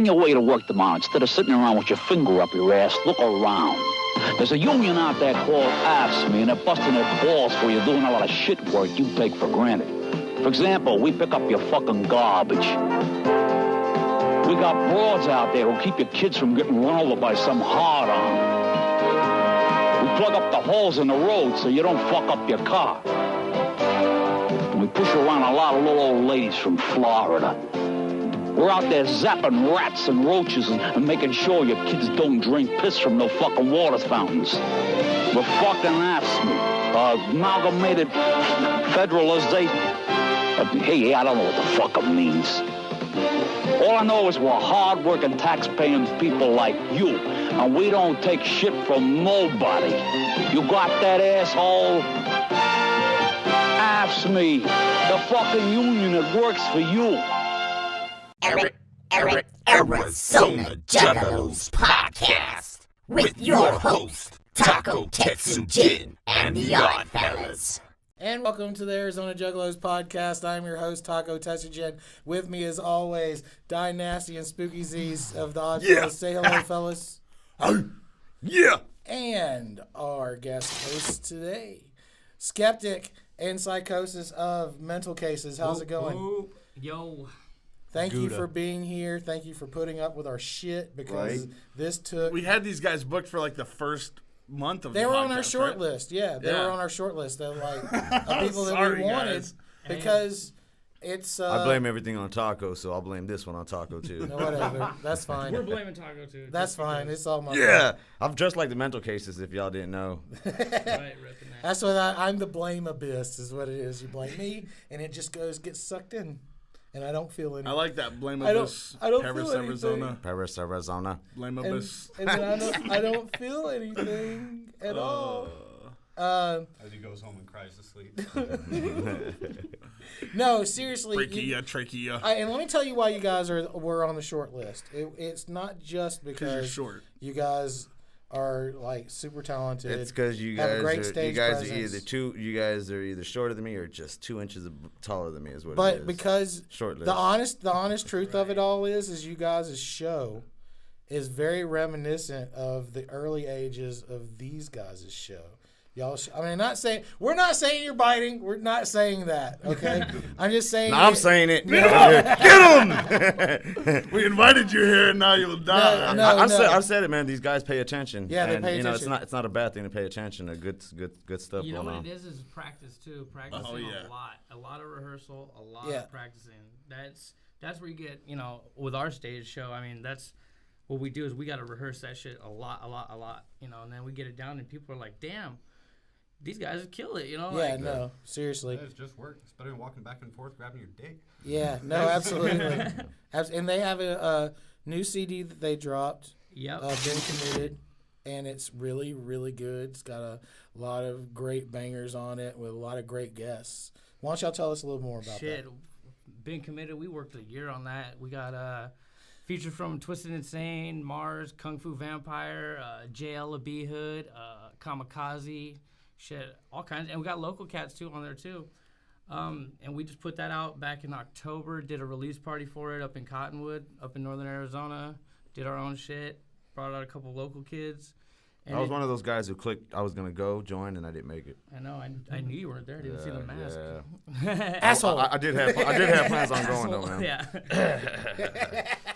your way to work tomorrow. Instead of sitting around with your finger up your ass, look around. There's a union out there called AFSCME, and they're busting their balls for you doing a lot of shit work you take for granted. For example, we pick up your fucking garbage. We got broads out there who keep your kids from getting run over by some hard-on. We plug up the holes in the road so you don't fuck up your car. And we push around a lot of little old ladies from Florida. We're out there zapping rats and roaches and making sure your kids don't drink piss from no fucking water fountains. We're fucking AFSCME, Amalgamated Federalization. Hey, I don't know what the fuck it means. All I know is we're hard-working, tax-paying people like you, and we don't take shit from nobody. You got that, asshole? AFSCME, the fucking union that works for you. Arizona Juggalos podcast with your host, Taco Tetsu Jin and the Oddfellaz. And welcome to the Arizona Juggalos podcast. I'm your host, Taco Tetsugen. With me, as always, Die Nasty and Spooky Z's of the Oddfellaz. Yeah. Say hello, fellas. Yeah. And our guest host today, Skeptic and Psychosis of Mental Cases. How's it going? Yo. Thank you for being here. Thank you for putting up with our shit because this took... We had these guys booked for like the first month of They the were podcast, on our short right? list. Yeah, they were on our short list of like people that Sorry, we wanted guys. because it's... I blame everything on Taco, so I'll blame this one on Taco too. No, whatever. That's fine. We're blaming Taco too. That's fine. It's all my Yeah, I'm just like the mental cases. If y'all didn't know, Right, ripping that. That's what I'm the blame abyss is what it is. You blame me, and it just gets sucked in, and I don't feel anything. I like that. Blame I don't Abyss. feel Paris, anything. Arizona. Paris, Arizona. Blame and, Abyss. and then I don't feel anything at all. As he goes home and cries to sleep. No, seriously. Trachea. And let me tell you why you guys were on the short list. It's not just because you're short. you guys are like super talented. It's because you have a guys great are stage presence. You guys are either shorter than me or just 2 inches taller than me is what it But is. because Short list. the honest truth of it all is you guys' show is very reminiscent of the early ages of these guys' show. Y'all, we're not saying you're biting. We're not saying that. Okay, I'm just saying. No, I'm saying it. Get him! We invited you here, and now you'll die. No, I've said it, man. These guys pay attention. Yeah, they and, pay you know, attention. it's not a bad thing to pay attention to good stuff You know going what on. it is practice too. Practicing a lot of rehearsal, a lot of practicing. That's where you get, with our stage show. I mean, that's what we do is we got to rehearse that shit a lot, and then we get it down, and people are like, damn. These guys kill it, Yeah, no, seriously. It's just work. It's better than walking back and forth grabbing your dick. Yeah, no, absolutely. And they have a new CD that they dropped. Yep. Been Committed, and it's really, really good. It's got a lot of great bangers on it with a lot of great guests. Why don't y'all tell us a little more about that? Been Committed. We worked a year on that. We got featured from Twisted Insane, Mars, Kung Fu Vampire, JL B Hood, Kamikaze. Shit, all kinds, and we got local cats too on there too, and we just put that out back in October. Did a release party for it up in Cottonwood, up in northern Arizona. Did our own shit. Brought out a couple local kids. And I was one of those guys who clicked. I was gonna go join, and I didn't make it. I know. I knew you weren't there. I didn't see the mask. Yeah. Asshole. I did have plans on going though, man. Yeah.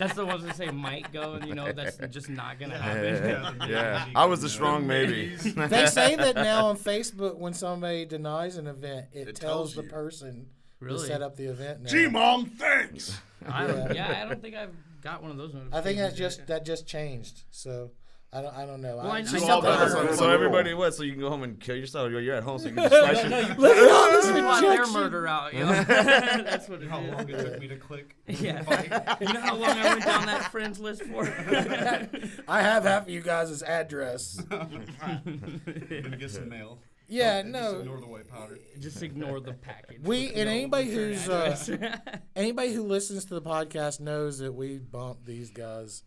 That's the ones that say might go, and that's just not gonna happen. Yeah. I was the strong maybe. They say that now on Facebook when somebody denies an event, it tells the person who set up the event now. G-Mom, thanks! I don't think I've got one of those notifications. I think that just changed, so... I don't know. Well, So everybody, so you can go home and kill yourself. You're at home, so you can just slice it. Look at all this plot their rejection. murder out. That's what it is. How long it took me to click. Yeah. You know how long I went down that friends list for? I have half of you guys' address. I'm gonna get some mail. Yeah, Just no. ignore the white powder. Just ignore the package. Anybody anybody who listens to the podcast knows that we bump these guys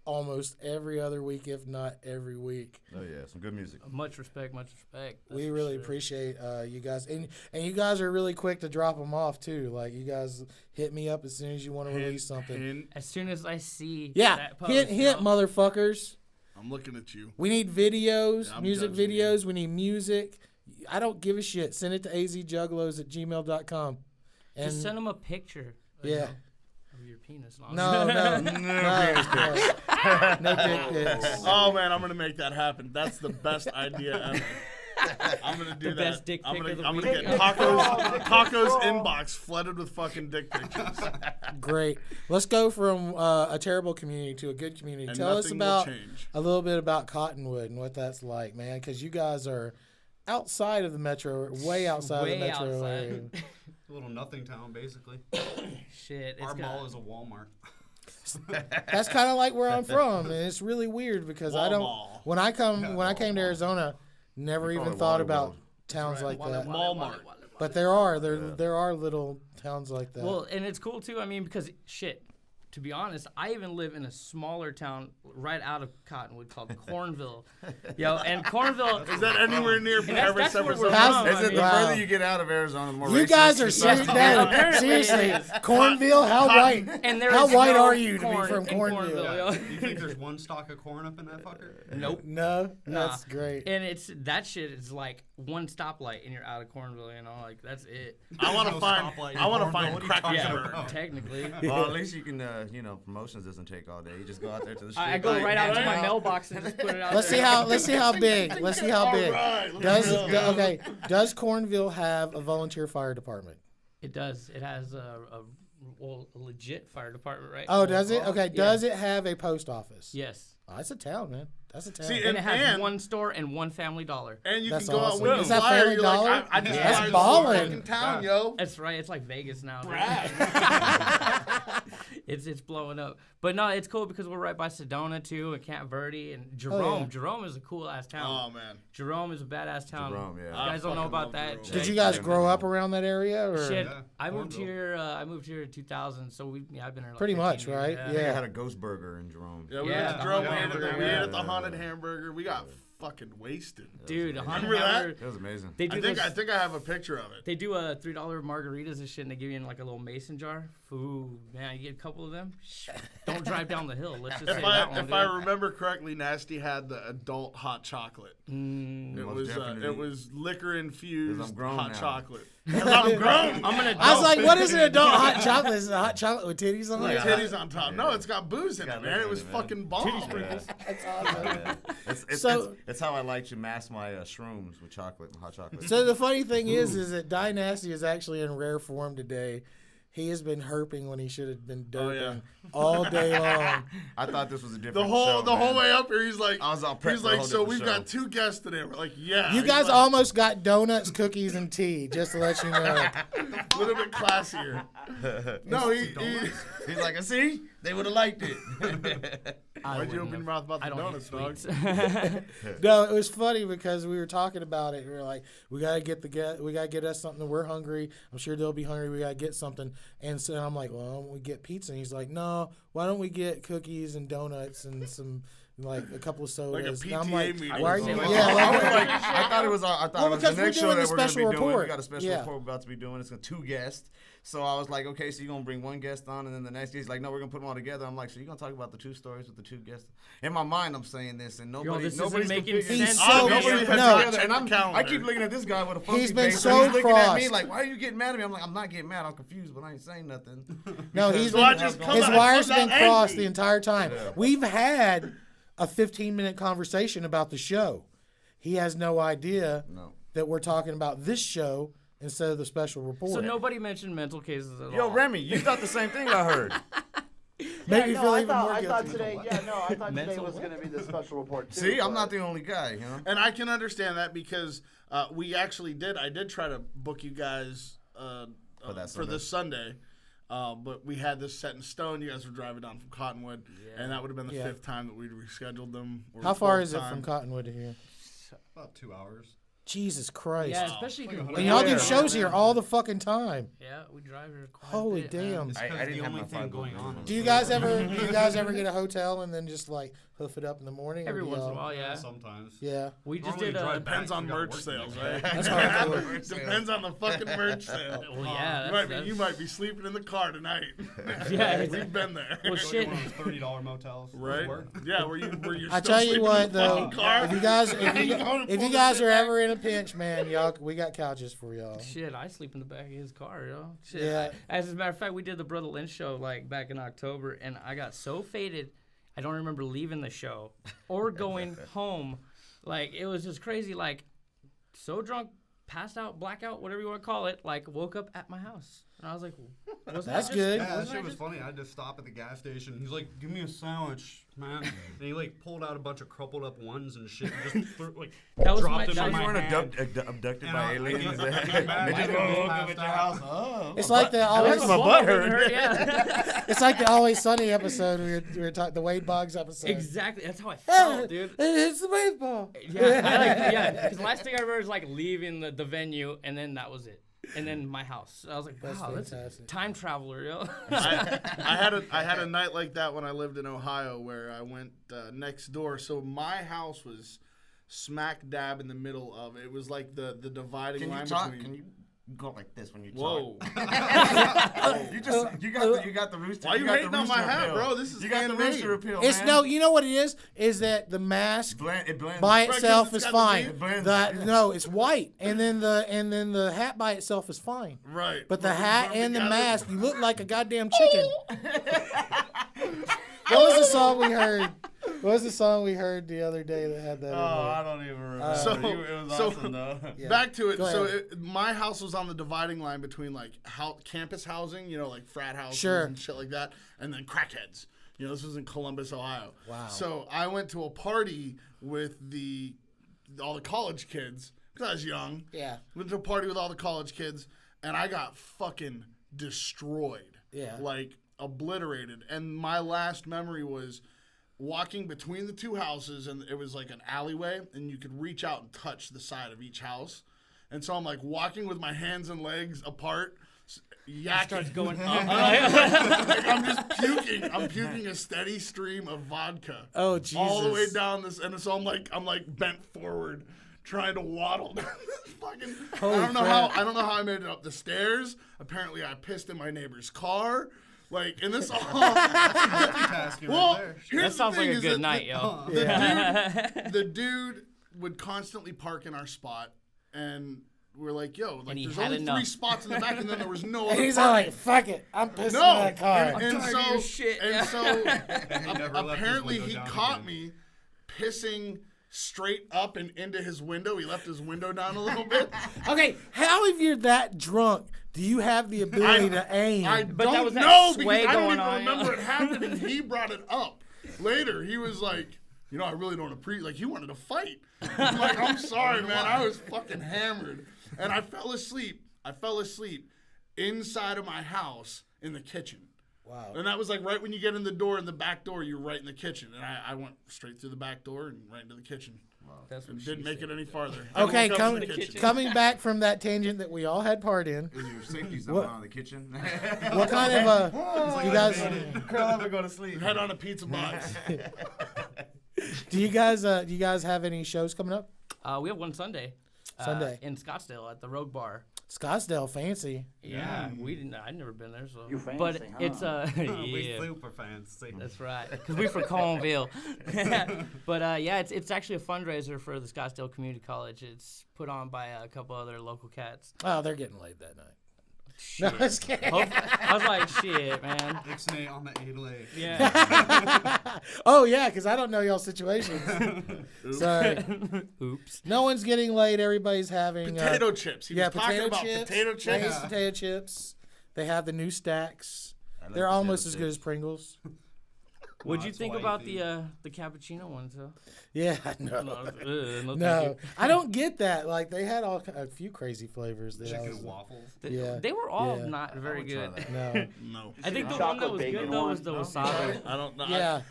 almost every other week, if not every week. Oh yeah, some good music. Much respect, much respect. That's We for really sure. appreciate you guys, and you guys are really quick to drop them off too. Like you guys hit me up as soon as you want to release something. As soon as I see Yeah, that post, hint, yo, motherfuckers. I'm looking at you. We need videos, Yeah, I'm music judging you. videos. We need music. I don't give a shit. Send it to azjuggalos@gmail.com. And just send them a picture. yeah. Of your penis. No, no, no dick pics. Oh man, I'm gonna make that happen. That's the best idea ever. I'm gonna do The that. best dick I'm pic gonna, of the I'm week. gonna get Taco's inbox flooded with fucking dick pictures. Great. Let's go from a terrible community to a good community. And Tell us nothing will about change. a little bit about Cottonwood and what that's like, man, because you guys are outside of the metro, way outside of the Way metro outside. area. A little nothing town, basically. Shit. It's Our got- mall is a Walmart. That's kind of like where I'm from, and it's really weird because I don't. Walmart. When I came to Arizona, never We call even it thought Wally about World. towns like that. Walmart. But there are little towns like that. Well, and it's cool too. I mean, because shit. To be honest, I even live in a smaller town right out of Cottonwood called Cornville. And Cornville Is that anywhere near that's Paris? where we're How's- from. Is I it mean, the Wow. further you get out of Arizona, the more you racist guys are it starts serious. to No, get? Apparently it seriously, is. Cornville. How white? and there How is white no are you to be corn from in Cornville? yo? You think there's one stalk of corn up in that fucker? Nope. No, Nah. that's great. And it's that shit is like one stoplight and you're out of Cornville, like that's it. I want to No find. stoplight in I want to Cornville. find What are you talking Krackensburg. about? Technically. Well, at least you can, promotions doesn't take all day. You just go out there to the street. I go light, right out to hand my it out. mailbox and just put it out Let's see there. how big. Let's see how big. Alright, let's go. Does Cornville have a volunteer fire department? It does. It has a legit fire department, right? Oh, does it? Okay. Yeah. Does it have a post office? Yes. Oh, that's a town, man. That's a town. See, And it has And- one store and one Family Dollar. And you That's can go awesome. out when you Is that fly. Family You're Dollar? like, I just That's fly to ballin'. fucking town, yo. That's right. It's like Vegas now. dude. It's blowing up. But no, it's cool because we're right by Sedona too and Camp Verde and Jerome. yeah. Jerome is a cool ass town. Oh man. Jerome is a badass town. Jerome, yeah. You I guys don't know fucking about love that. Jerome. Did you guys grow up around that area, or Shit, Yeah, I moved Cornville. here. I moved here in 2000, so I've been here like Pretty 15 much, years, right? I Yeah. had a ghost burger in Jerome. Yeah, we Yeah, went to the Jerome. haunted We ate hamburger. at the haunted hamburger. We got fucking wasted. Dude, a haunted Remember that? hamburger. It was amazing. They do I think this- I think I have a picture of it. They do a $3 margaritas and shit, and they give you in like a little mason jar. Ooh, man, you get a couple of them. Don't drive down the hill. Let's just say that one. If I remember correctly, Nasty had the adult hot chocolate. It Most was definitely. liquor infused 'Cause I'm grown hot now. chocolate. 'Cause I'm grown. I'm gonna. I was like, what is an adult hot chocolate? Is it a hot chocolate with titties on it? Titties on top. No, it's got booze in got it, man. liquor It in was it, man. fucking bomb. That's awesome. It's it's how I like to mask my shrooms with chocolate and hot chocolate. So the funny thing is that Dynasty is actually in rare form today. He has been herping when he should have been derping all day long. I thought this was a different The whole show, man. way up here, he's like, I was all prepped he's for a like, whole so different we've show." got 2 guests today. We're like, yeah. You He's guys like, almost got donuts, cookies, and tea, just to let you know. a little bit classier. No, he He's like, see, they would have liked it. why'd you open your mouth about I the don't donuts, eat dog? sweets. No, it was funny because we were talking about it. We were like, we gotta get us something. We're hungry. I'm sure they'll be hungry. We gotta get something. And so I'm like, well, why don't we get pizza? And he's like, no, why don't we get cookies and donuts and some like a couple of sodas? Like a And I'm PTA like, meeting. why are you? I was Yeah, like, I thought it was. I thought Well, it was because the we're next show doing that the we're going to special be doing. report. We got a special Yeah. report we're about to be doing. It's 2 guests. So I was like, okay, so you're gonna bring one guest on, and then the next day he's like, no, we're gonna put them all together. I'm like, so you're gonna talk about the 2 stories with the 2 guests? In my mind, I'm saying this, and this isn't nobody's making confused. sense. He's so- Nobody has no. together, and Check the I keep calendar. looking at this guy with a funky He's been face, so and he's looking at me crossed. like, why are you getting mad at me? I'm like, I'm not getting mad. I'm confused, but I ain't saying nothing. no, he's So I been, just come his out- wires come have been out crossed angry. the entire time. Yeah. We've had a 15-minute conversation about the show. He has no idea No. that we're talking about this show instead of the special report. So nobody mentioned mental cases at Yo, all. Remy, you thought the same thing I heard. Maybe no, feel I even thought, more I thought guilty. today. Yeah, no, I thought today Mental was going to be the special report too. See, I'm but- not the only guy, you know? And I can understand that because we actually did. I did try to book you guys for this Sunday. But we had this set in stone. You guys were driving down from Cottonwood, and that would have been the Yeah. 5th time that we'd rescheduled them. or How far 12th is it time. from Cottonwood to here? About 2 hours. Jesus Christ. Yeah, especially And y'all do shows here all the fucking time. Yeah, we drive here quite Holy a bit. damn. It's I the didn't have only my thing 5 going on. Do you guys ever get a hotel and then just like hoof it up in the morning? Every or do once in a y'all- while, yeah. Sometimes. Yeah. We just Normally did drive a... back, Depends on we gotta merch work sales, the next right? That's hardcore. Depends on the fucking merch sale. Well, yeah, You that's- might be sleeping in the car tonight. Yeah, We've been there. Well, Go to shit. one of those $30 motels. Right? Work. Yeah, where you're I still tell you sleeping what in the though, fucking car. if you guys Going to if pull you the guys shit are back. ever in a pinch, man, y'all we got couches for y'all. Shit, I sleep in the back of his car, yo. Shit. Yeah. As a matter of fact, we did the Brother Lynch show like back in October, and I got so faded, I don't remember leaving the show or going home. Like it was just crazy. Like so drunk, passed out, blackout, whatever you want to call it. Like woke up at my house, and I was like, wasn't that That's just- good. Yeah, that wasn't shit was just- funny. I had to stop at the gas station. He's like, "Give me a sandwich, man." And he like pulled out a bunch of crumpled up ones and shit, and just threw, like That was dropped my- them that in was my You weren't hand. abducted And by I- aliens. I They get mad, just my woke phone up at your passed house. out. Oh. It's like the always my butt hurt. Yeah. it's like the Always Sunny episode we were talking the Wade Boggs episode. Exactly. That's how I Hey, felt, dude. It's the baseball. Yeah, because the last thing I remember is like leaving the venue, and then that was it. And then my house. I was like, That's wow, that's a fantastic. time traveler, yo. I had a night like that when I lived in Ohio where I went next door. So my house was smack dab in the middle of it. It was like the dividing Can you line talk? between. Can you go like this when you Whoa! talk? you got the rooster. Why you got the hating on my rooster hat, appeal. bro? This is you got the handmade. rooster appeal, It's man. no, you know what it is that the mask It blends. by Right, 'cause itself it's is got the fine. V. It blends. No, it's white, and then the hat by itself is fine. Right. But the When we hat put 'em and the together- mask, you look like a goddamn chicken. What was the song we heard? What was the song we heard the other day that had that? Oh, I don't even remember. So- it was so- awesome though. Yeah. Back to it. Go So ahead. my house was on the dividing line between like campus housing, like frat houses Sure. and shit like that, and then crackheads. This was in Columbus, Ohio. Wow. So I went to a party with all the college kids because I was young. Yeah. Went to a party with all the college kids, and I got fucking destroyed. Yeah. Like obliterated. And my last memory was walking between the two houses, and it was like an alleyway, and you could reach out and touch the side of each house. And so I'm like walking with my hands and legs apart, yakking. Starts going up. Like, I'm just puking. I'm puking a steady stream of vodka. Oh, Jesus. All the way down this, and so I'm like bent forward, trying to waddle down this fucking. Holy I don't know crap. how I made it up the stairs. Apparently, I pissed in my neighbor's car. Like, and this all. Multitasking Well, right there. here's That the sounds like thing a is good that night, yo. the dude would constantly park in our spot, and we're like, yo, like And he there's had only enough. 3 spots in the back, and then there was no And other he's all parking. like, "Fuck it, I'm pissing in No, that car." and tired of so your shit. and so never left his apparently window he down caught again. me pissing straight up and into his window. He left his window down a little bit. Okay, how if you're that drunk, do you have the ability to aim? I But don't that was that know sway because I don't going even on, remember yeah. it happening. He brought it up later. He was like, I really don't appreciate. Like, he wanted to fight. I'm like, I'm sorry, man. I was fucking hammered, and I fell asleep. Inside of my house in the kitchen. Wow. And that was like right when you get in the door, in the back door, you're right in the kitchen. And I went straight through the back door and right into the kitchen. That's what And she didn't make said. it any farther. I Okay, woke up in the kitchen. coming back from that tangent that we all had part in. Is your safety zone What- on the kitchen? What kind of you guys Curl up and go to sleep. Head on a pizza box. do you guys have any shows coming up? We have one Sunday. Sunday. In Scottsdale at the Rogue Bar. Scottsdale, fancy. Yeah, we didn't. I'd never been there, so. You fancy, but huh? it's We yeah. super fancy. That's right, because we're from Coneville. But yeah, it's actually a fundraiser for the Scottsdale Community College. It's put on by a couple other local cats. Oh, they're getting laid that night. Shit. No, just kidding. I was like, shit, man. Ixnay on the A-leg. Yeah. Oh yeah, because I don't know y'all's situations. Sorry. Oops. No one's getting laid. Everybody's having Potato chips. He yeah, was talking potato about chips. potato chips. Lay's potato chips. They have the new stacks. like They're potato almost as good chips. as Pringles. What'd you it's think white, about dude. the cappuccino ones, though? Yeah, no. No, thank No, you. I don't get that. Like they had a few crazy flavors. That I Chicken was, and waffles. Yeah. They were all Yeah. not very would try good. that. no. No. I think the one that Chocolate was good bacon though one? was the No? wasabi. I don't know. Yeah.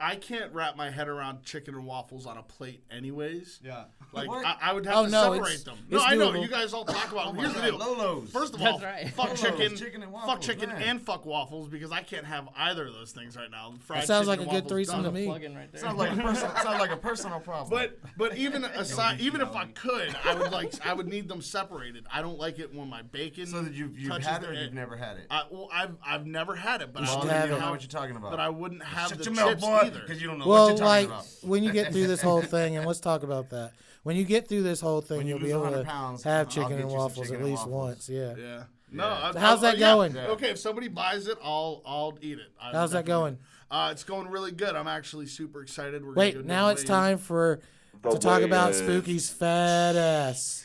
I can't wrap my head around chicken and waffles on a plate anyways. Yeah. Like, What? I would have to separate them. No, it's I know. doable. You guys all talk about them. Here's the deal. Lolos. First of That's all, right. fuck Lolos, chicken, chicken and fuck waffles, chicken man. and fuck waffles because I can't have either of those things right now. Fried That sounds like chicken a and good waffles, threesome done. to me. Plug-in right there. Sounds like a personal problem. But even aside, even if I could, I would need them separated. I don't like it when my bacon. So that you've touches had it the or you've egg. never had it? Well, I've never had it, but Well, should then have you it. don't know what you're talking about. But I wouldn't have Shut the your mouth, chips boy, either. because you don't know what Well, you're talking like about. when you get through this whole thing, and let's talk about that. When you get through this whole thing, When you you'll be lose able 100 to pounds, have I'll chicken get and you some waffles chicken at and least waffles. once. Yeah. Yeah. No. So how's that going? Yeah. Okay, if somebody buys it, I'll eat it. How's that going? It's going really good. I'm actually super excited. We're gonna Wait, go do now a it's weigh-in. time to talk about Spooky's fat ass.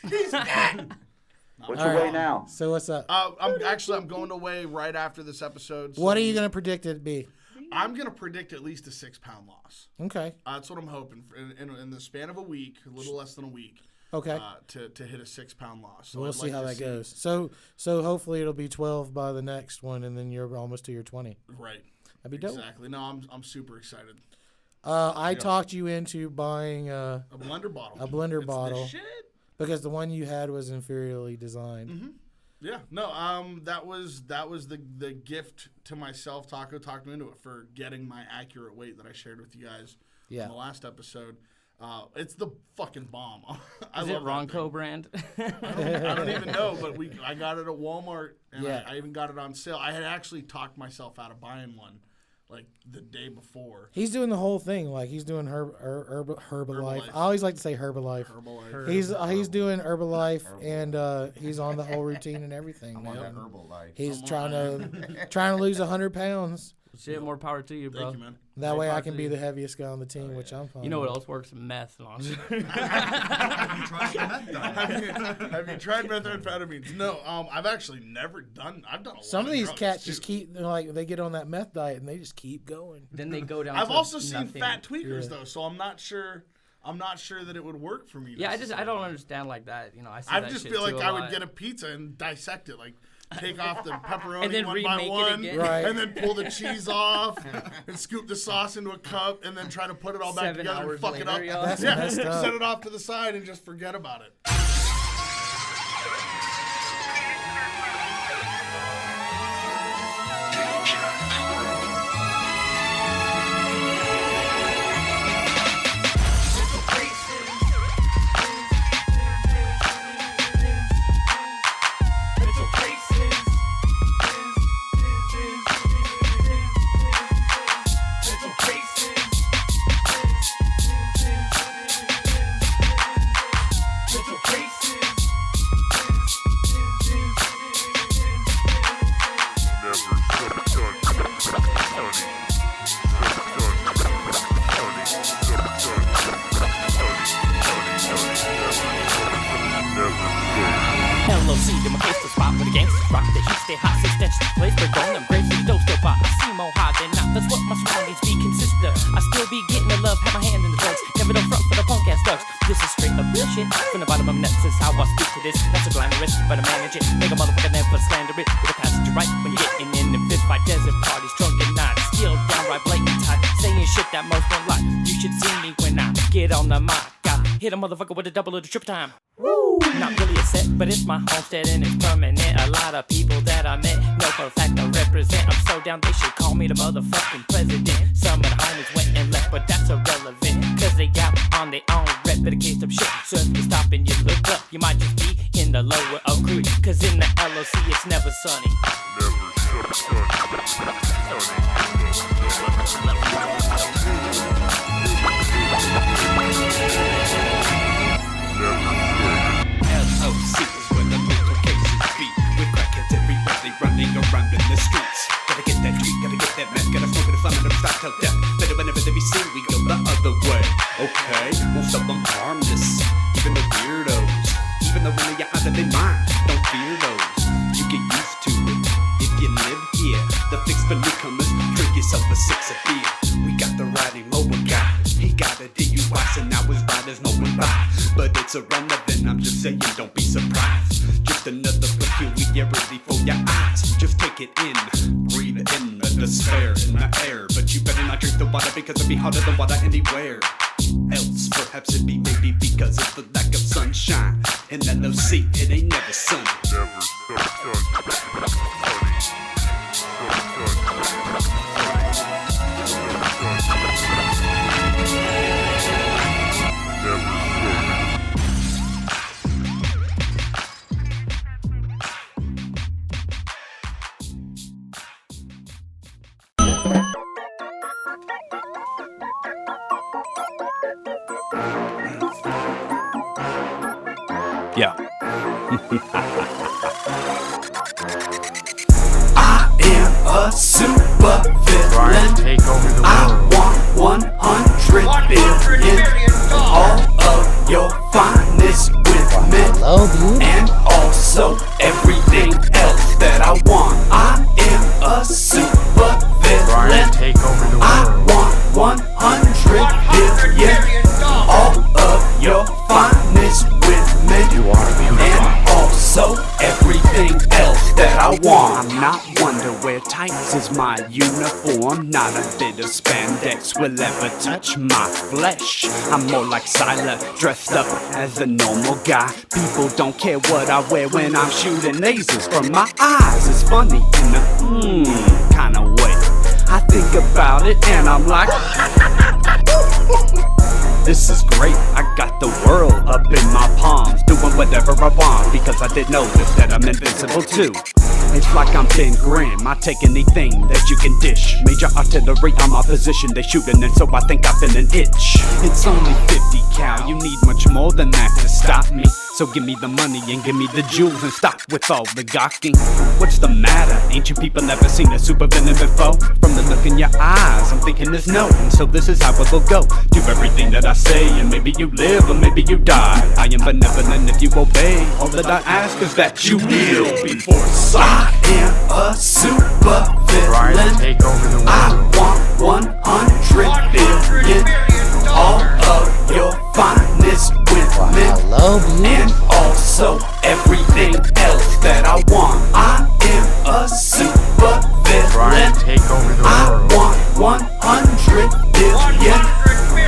What's All your right. way now? So what's up? I'm going away right after this episode. What so are you going to predict it to be? I'm gonna predict at least a 6-pound loss. Okay. That's what I'm hoping for in the span of a week, a little less than a week. Okay. To hit a 6-pound loss. So We'll I'd see like how to that see- goes. So hopefully it'll be 12 by the next one, and then you're almost to your 20. Right. That'd be dope. Exactly. No, I'm super excited. I talked you into buying A blender bottle. a blender It's the bottle shit. because the one you had was inferiorly designed. Yeah, no, that was the gift to myself. Taco talked me into it for getting my accurate weight that I shared with you guys Yeah. in the last episode. It's the fucking bomb. I Is love it that Ronco thing. brand? I don't even know, but I got it at Walmart, and Yeah. I even got it on sale. I had actually talked myself out of buying one, like the day before. He's doing the whole thing. Like he's doing Herbalife. Herbalife. I always like to say Herbalife. Herbalife. He's doing Herbalife, and he's on the whole routine and everything. I'm on now. that herbal life. He's trying to lose 100 pounds. Shit, more power to you, bro. Thank you, man. That way I can be the heaviest guy on the team, which I'm fine. You know what with. else works? Meth. No, I'm just- Have you tried the meth diet? Have you tried methamphetamines? No, I've actually never done. I've done a lot. Some of these drugs, cats too. just keep they get on that meth diet and they just keep going. then they go down. I've to also seen nothing. fat tweakers though, so I'm not sure that it would work for me. Yeah, I necessarily. don't understand like that. You know, I see I that just shit feel too like a I would lot. get a pizza and dissect it, like take off the pepperoni And then one by remake it one, again. Right. and then pull the cheese off, and scoop the sauce into a cup, and then try to put it all back 7 together and hours fuck it later, up. y'all. That's Yeah, messed up. set it off to the side and just forget about it. LOC, to my case to spot where the gangsters rock. The heat stay hot, six inches place. They're going them grapes and dope still pop. I see more hot than not. That's what my surroundings be consist of. I still be getting the love, have my hand in the drugs. Never no front for the punk ass thugs. This is straight up real shit. From the bottom of my nuts is how I speak to this. Not so glamorous, but I manage it. Make a motherfucker never slander it. With a passenger right when you're getting in the fist fight. Desert parties, drunk and nights. Still downright blatant tight. Saying shit that most won't lie. You should see me when I get on the mic. I hit a motherfucker with a double or the triple time. Not really a set, but it's my homestead and it's permanent. A lot of people that I met know for a fact I represent. I'm so down they should call me the motherfucking president. Some of the homies went and left, but that's irrelevant. Cause they got on their own rep, better case some shit. So if you stop and you look up, you might just be in the lower of crew. Cause in the LOC it's never sunny. LOC is where the mental cases be. With crackheads everybody running around in the streets. Gotta get that tweet, gotta get that meth, gotta smoke it, flamin' them stop till death. Better whenever they be seen, we go the other way. Okay, most of them harmless, even the weirdos. Even though when you're out of their mind, don't fear those. You get used to it if you live here. The fix for newcomers, drink yourself a six of beer. We got the riding mobile guy, he got a DUI, so now his riders know him by. But it's irrelevant, I'm just saying, don't be surprised. Just another peculiarity for your eyes. Just take it in, breathe it in the despair in the air. but you better not drink the water because it'll be hotter than water anywhere else. Perhaps it be maybe because of the lack of sunshine. In that low seat, it ain't never sunny. Yeah. I am a super villain. Take over the world. I want 100 billion. All of your finest with me. And also everything else that I want. I am a super villain. Take over the world. I want 100 billion. All of your finest with me. You are beautiful. And also everything else that I want. I'm not underwear, tights is my uniform. Not a bit of spandex will ever touch my flesh. I'm more like Siler, dressed up as a normal guy. People don't care what I wear when I'm shooting lasers from my eyes. It's funny in a kind of way. I think about it and I'm like, this is great, I got the world up in my palms, doing whatever I want, because I did notice that I'm invincible too. It's like I'm Ben Grimm, I take anything that you can dish. Major artillery on my position, they shooting, and so I think I feel an itch. It's only 50 cal, you need much more than that to stop me. So give me the money and give me the jewels and stop with all the gawking. What's the matter? Ain't you people never seen a super villain before? From the look in your eyes, I'm thinking there's no. And so this is how it will go. Do everything that I say and maybe you live or maybe you die. I am benevolent if you obey. All that I ask is that you kneel before sight. I am a super villain. Take over the world. I want 100 billion. All of your finest with me. And also everything else that I want. I am a super villain. Take over the I world. want 100 billion.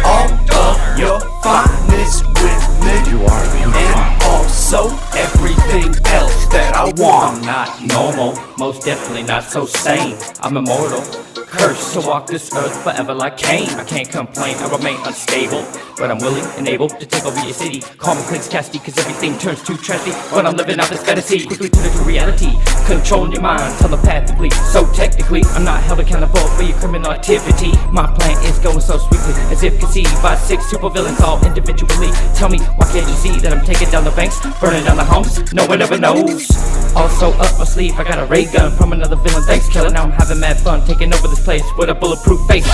All of your finest with me. You are beautiful. And also everything else that I want. I'm not normal, most definitely not so sane. I'm immortal, cursed to walk this earth forever like Cain. I can't complain, I remain unstable, but I'm willing and able to take over your city. Call me Clint's Cassidy, cause everything turns to tragedy when I'm living out this fantasy. Quickly turn it to reality, controlling your mind telepathically. So technically, I'm not held accountable for your criminal activity. My plan is going so swiftly, as if conceived by 6 supervillains all individually. Tell me, why can't you see that I'm taking down the banks, burning down the homes? No one ever knows. Also up my sleeve, I got a ray gun from another villain. Thanks, killer. Now I'm having mad fun, taking over this place with a bulletproof face.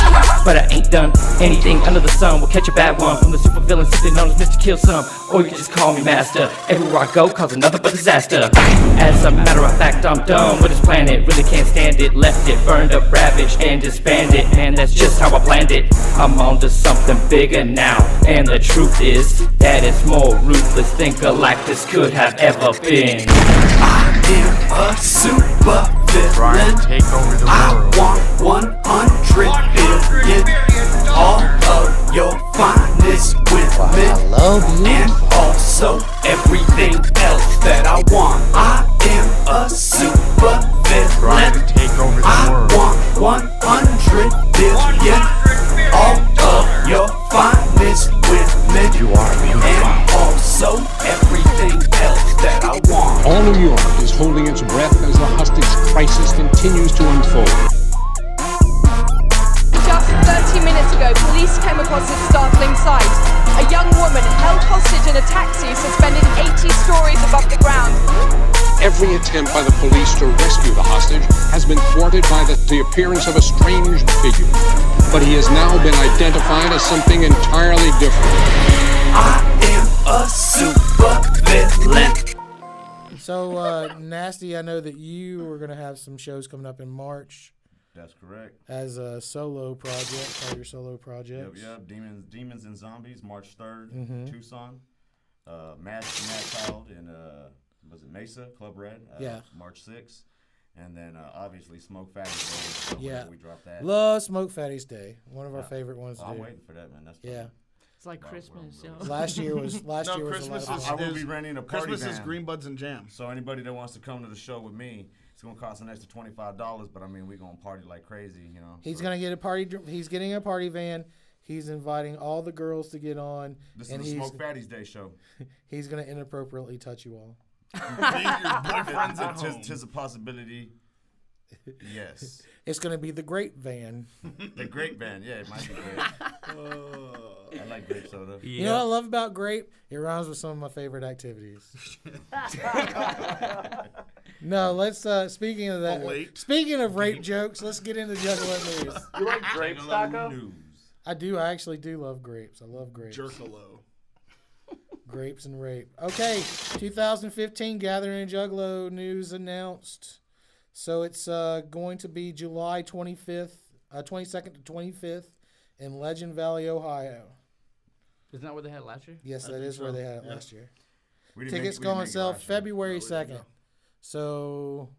But I ain't done anything under the sun. Will catch a bad one from the super villain, simply known as Mr. Kill Some. Or you can just call me Master. Everywhere I go, cause another but disaster. As a matter of fact, I'm done with this planet. Really can't stand it. Left it burned up, ravaged, and disbanded. And that's just how I planned it. I'm on to something bigger now. And the truth is that it's more ruthless than Galactus could have ever been. I am a super villain. Take over the world. I want 100 billion. All of your finest with me. And also everything else that I want. I am a super villain. Take over the I world. want 100 billion. All of your finest with me. You are beautiful. And also everything else that I want. All New York is holding its breath as the hostage crisis continues to unfold. Just 30 minutes ago, police came across this startling sight. A young woman held hostage in a taxi suspended 80 stories above the ground. Every attempt by the police to rescue the hostage has been thwarted by the appearance of a strange figure. But he has now been identified as something entirely different. I am a super villain. So, Nasty, I know that you were going to have some shows coming up in March. That's correct. As a solo project, all your solo projects. Yep. Demons and Zombies, March 3rd, Tucson. Mad Child in was it Mesa Club Red? Yeah. March 6th, And then obviously Smoke Fatty's Day. Yeah. We dropped that. Love Smoke Fatty's Day. One of our favorite ones to do. I'm waiting for that, man. That's yeah. It's like Christmas. Last year was Christmas a lot of fun. I will be renting a party Christmas van. is Green Buds and Jam. So anybody that wants to come to the show with me, it's gonna cost an extra $25. But I mean, we're gonna party like crazy, you know. He's gonna get a party. He's getting a party van. He's inviting all the girls to get on. This is the Smoke Fatty's Day show. He's gonna inappropriately touch you all. Being your boyfriends at home. Tis a possibility. Yes. It's gonna be the grape van. The grape van, yeah, it might be great. I like grape soda. You know what I love about grape? It rhymes with some of my favorite activities. No, let's speaking of that. Speaking of rape jokes, let's get into Juggalo news. You like grapes, Taco? I do. I actually do love grapes. I love grapes. Jerkalo. Grapes and rape. Okay, 2015 Gathering and Juggalo news announced. So it's going to be July 22nd to 25th in Legend Valley, Ohio. Isn't that where they had it last year? Yes, that is where they had it last year. We Tickets go on sale February 2nd. So,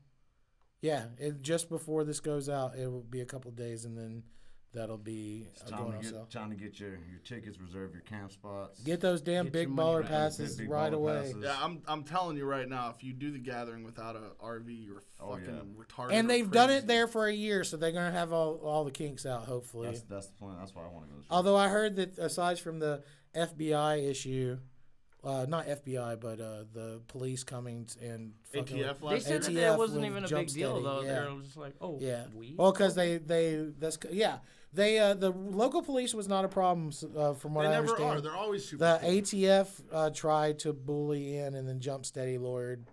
yeah, just before this goes out, it will be a couple days, and then that'll be going on sale. Time to get your tickets, reserve your camp spots. Get those damn big baller passes right away. Yeah, I'm telling you right now, if you do the gathering without an RV, you're fucking retarded. And they've done it there for a year, so they're gonna have all the kinks out. Hopefully, that's the plan. That's why I want to go. Although I heard that aside from the FBI issue. Not FBI, but the police coming and ATF. They said that it wasn't even a big deal though. Yeah. They were just like, oh, yeah. weed? Well, because the local police was not a problem from what I understand. They never are. They're always super. The ATF tried to bully in and then jump steady lord,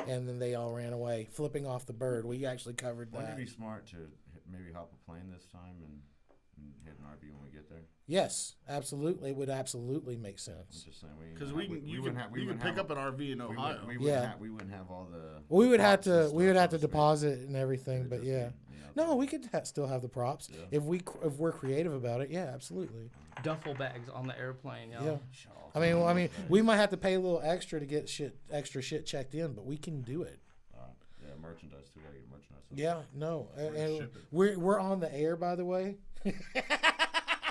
and then they all ran away, flipping off the bird. We actually covered that. Wouldn't it be smart to maybe hop a plane this time and hit an RV when we get there? Yes, absolutely. It would absolutely make sense. I'm just saying because you can pick up an RV in Ohio. We wouldn't have all the. We would have to deposit and everything, but yeah. No, we could still have the props if we're creative about it. Yeah, absolutely. Duffel bags on the airplane. Yeah. I mean, we might have to pay a little extra to get extra shit checked in, but we can do it. Yeah, merchandise too. Gotta get merchandise. Yeah, no, and we're on the air, by the way.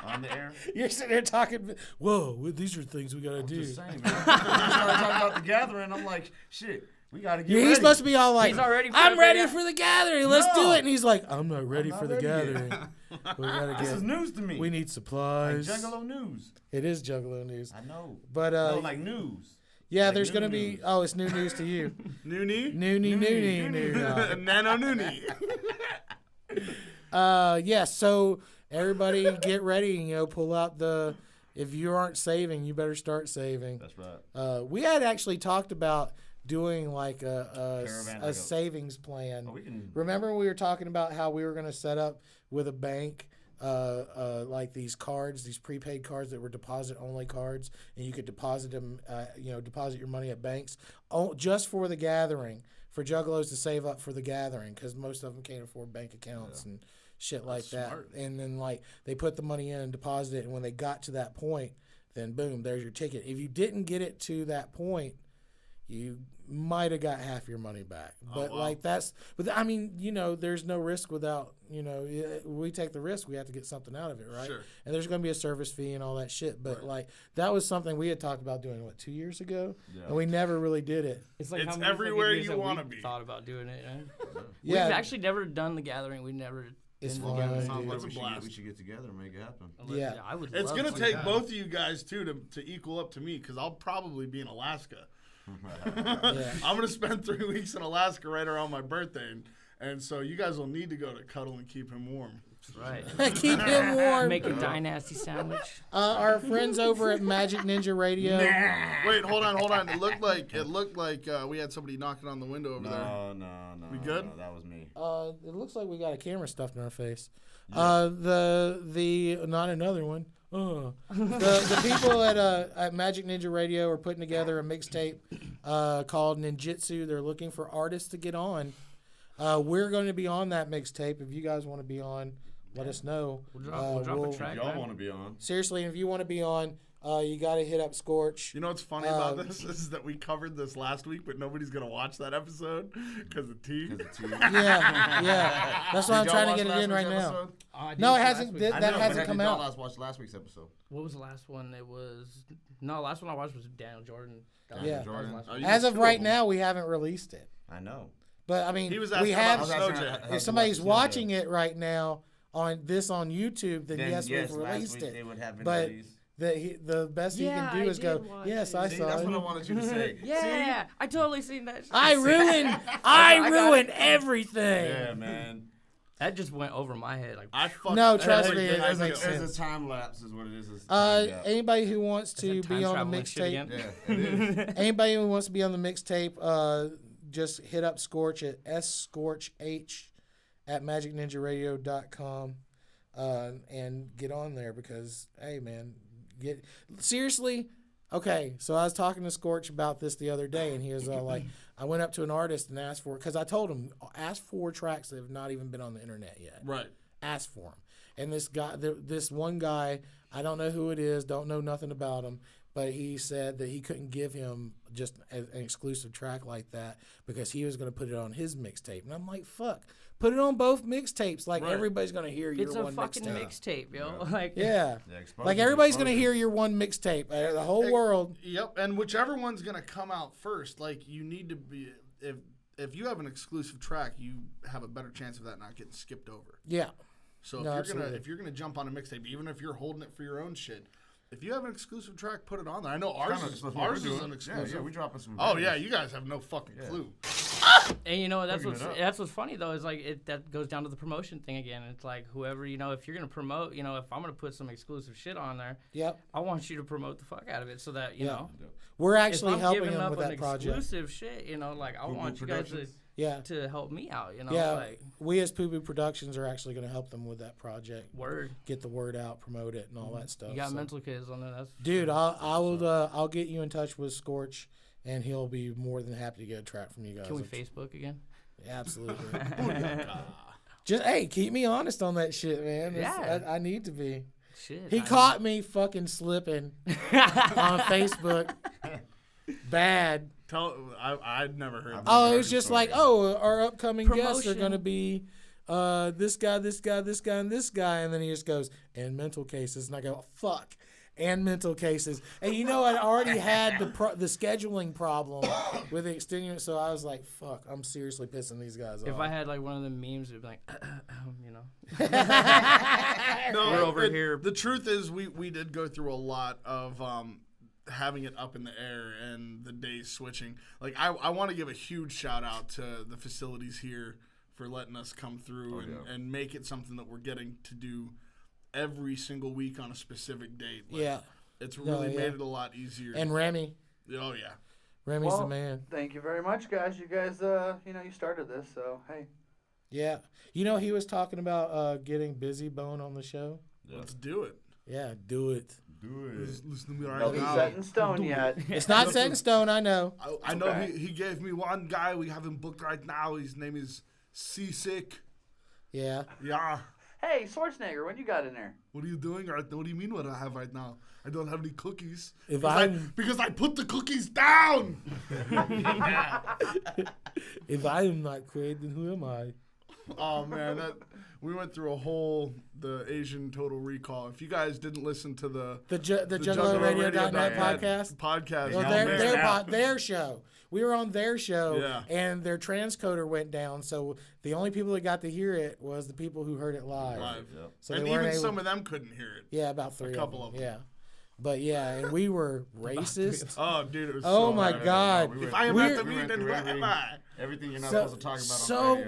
On the air? You're sitting there talking. Whoa, these are things we gotta do. Just saying, man. I started talking about the gathering. I'm like, shit. We gotta get ready. He's supposed to be all like, I'm ready for the gathering. Let's do it. And he's like, I'm not ready for the gathering. This is news to me. We need supplies. Like Juggalo news. it is Juggalo news. I know. But no, like news. Yeah, like there's gonna be. Oh, it's new news to you. Noonie. Nano noonie. Yeah. So everybody, get ready. Pull out the. If you aren't saving, you better start saving. That's right. We had actually talked about doing like a savings plan. Remember when we were talking about how we were going to set up with a bank like these cards, these prepaid cards that were deposit only cards, and you could deposit them, deposit your money at banks just for the gathering, for Juggalos to save up for the gathering, because most of them can't afford bank accounts and shit like that. Smart. And then like they put the money in and deposit it, and when they got to that point, then boom, there's your ticket. If you didn't get it to that point, you might have got half your money back. But I mean, there's no risk without, we take the risk, we have to get something out of it, right? Sure. And there's going to be a service fee and all that shit. But like, that was something we had talked about doing, 2 years ago? Yeah. And we never really did it. It's like it's everywhere you want to be. Thought about doing it. Yeah. We've actually never done the gathering. We never. It's fun. It's a blast. We should get together and make it happen. Yeah. I would. It's going to take both of you guys too to equal up to me, because I'll probably be in Alaska. I'm gonna spend 3 weeks in Alaska right around my birthday, and so you guys will need to go to cuddle and keep him warm. Right. Keep him warm. Make a dynasty sandwich. Our friends over at Magic Ninja Radio. Wait, hold on. It looked like we had somebody knocking on the window over there. No. We good? No, that was me. It looks like we got a camera stuffed in our face. Yeah. The not another one. The people at Magic Ninja Radio are putting together a mixtape called Ninjitsu. They're looking for artists to get on. We're going to be on that mixtape. If you guys want to be on, let us know. We'll drop a track. Y'all want to be on? Seriously, if you want to be on, You got to hit up Scorch. You know what's funny about this is that we covered this last week, but nobody's gonna watch that episode because of T. Yeah. That's why I'm trying to get it in right now. No, it hasn't. That hasn't come out. I watched last week's episode. What was the last one? It was last one I watched was Daniel Jordan. Yeah. Jordan. As of right now, we haven't released it. I know. But I mean, we have. If somebody's watching it right now on YouTube, then yes, we've released it. They would have been but released. The best he can do is go, yes, I saw it. That's what I wanted you to say. Yeah, I totally seen that. I ruined everything. Yeah, man. That just went over my head. No, trust me, it There's makes sense. a time lapse, is what it is. Anybody who wants to be on the mixtape, anybody who wants to be on the mixtape, just hit up Scorch at scorch@magicninjaradio.com and get on there because, hey, man, seriously. Okay, so I was talking to Scorch about this the other day, and he was like, I went up to an artist and asked for, because I told him, ask for tracks that have not even been on the internet yet. Right. Ask for them. And this guy, this one guy, I don't know who it is, don't know nothing about him, but he said that he couldn't give him just an exclusive track like that because he was going to put it on his mixtape. And I'm like, fuck. Put it on both mixtapes. Like, everybody's going to hear your one mixtape. It's a fucking mixtape, yo. Yeah. Like, everybody's going to hear your one mixtape. The whole world. Yep. And whichever one's going to come out first, like, you need to be, if you have an exclusive track, you have a better chance of that not getting skipped over. Yeah. So if you're gonna jump on a mixtape, even if you're holding it for your own shit, if you have an exclusive track, put it on there. I know ours is an exclusive. Yeah, we dropping some. Oh yeah, you guys have no fucking clue. And you know that's what's funny though is like that goes down to the promotion thing again. It's like whoever if you're gonna promote, if I'm gonna put some exclusive shit on there, I want you to promote the fuck out of it so that you know we're actually helping him with that project. Exclusive shit, like I want you guys to help me out. We as Poo Poo Productions are actually going to help them with that project. Get the word out, promote it, and all that stuff. You got Mental Kids on there. Dude, I'll get you in touch with Scorch, and he'll be more than happy to get a track from you guys. Can we Facebook again? Absolutely. Just keep me honest on that shit, man. I need to be. Shit. He caught me fucking slipping on Facebook. Bad. I'd never heard of it was just like, our upcoming guests are going to be this guy, and this guy. And then he just goes, and mental cases. And I go, fuck, and mental cases. And I already had the scheduling problem with the extenuate. So I was like, fuck, I'm seriously pissing these guys off. If I had like one of the memes, it'd be like, No, we're over here. The truth is we did go through a lot of having it up in the air and the days switching. Like I want to give a huge shout out to the facilities here for letting us come through and make it something that we're getting to do every single week on a specific date. It's really made it a lot easier. And Remy. Oh yeah. Remy's the man. Thank you very much, guys. You guys you started this, so hey. Yeah. He was talking about getting Busy Bone on the show. Let's do it. Yeah, do it. Listen to me right now. Nothing's set in stone yet. It's not set in stone, I know. I know he gave me one guy. We have him booked right now. His name is Seasick. Yeah. Yeah. Hey, Schwarzenegger, what you got in there? What are you doing right now? What do you mean what I have right now? I don't have any cookies. Because I put the cookies down. If I am not Krew, then who am I? Oh man, we went through the Asian Total Recall. If you guys didn't listen to the JuggaloRadio.net podcast, well, their show. We were on their show, and their transcoder went down. So the only people that got to hear it was the people who heard it live. So and even some of them couldn't hear it. Yeah, about three. A couple of them. Yeah. But and we were racist. Oh, dude, it was my God! If I am at the meeting, then what am I? Everything you're not supposed to talk about. So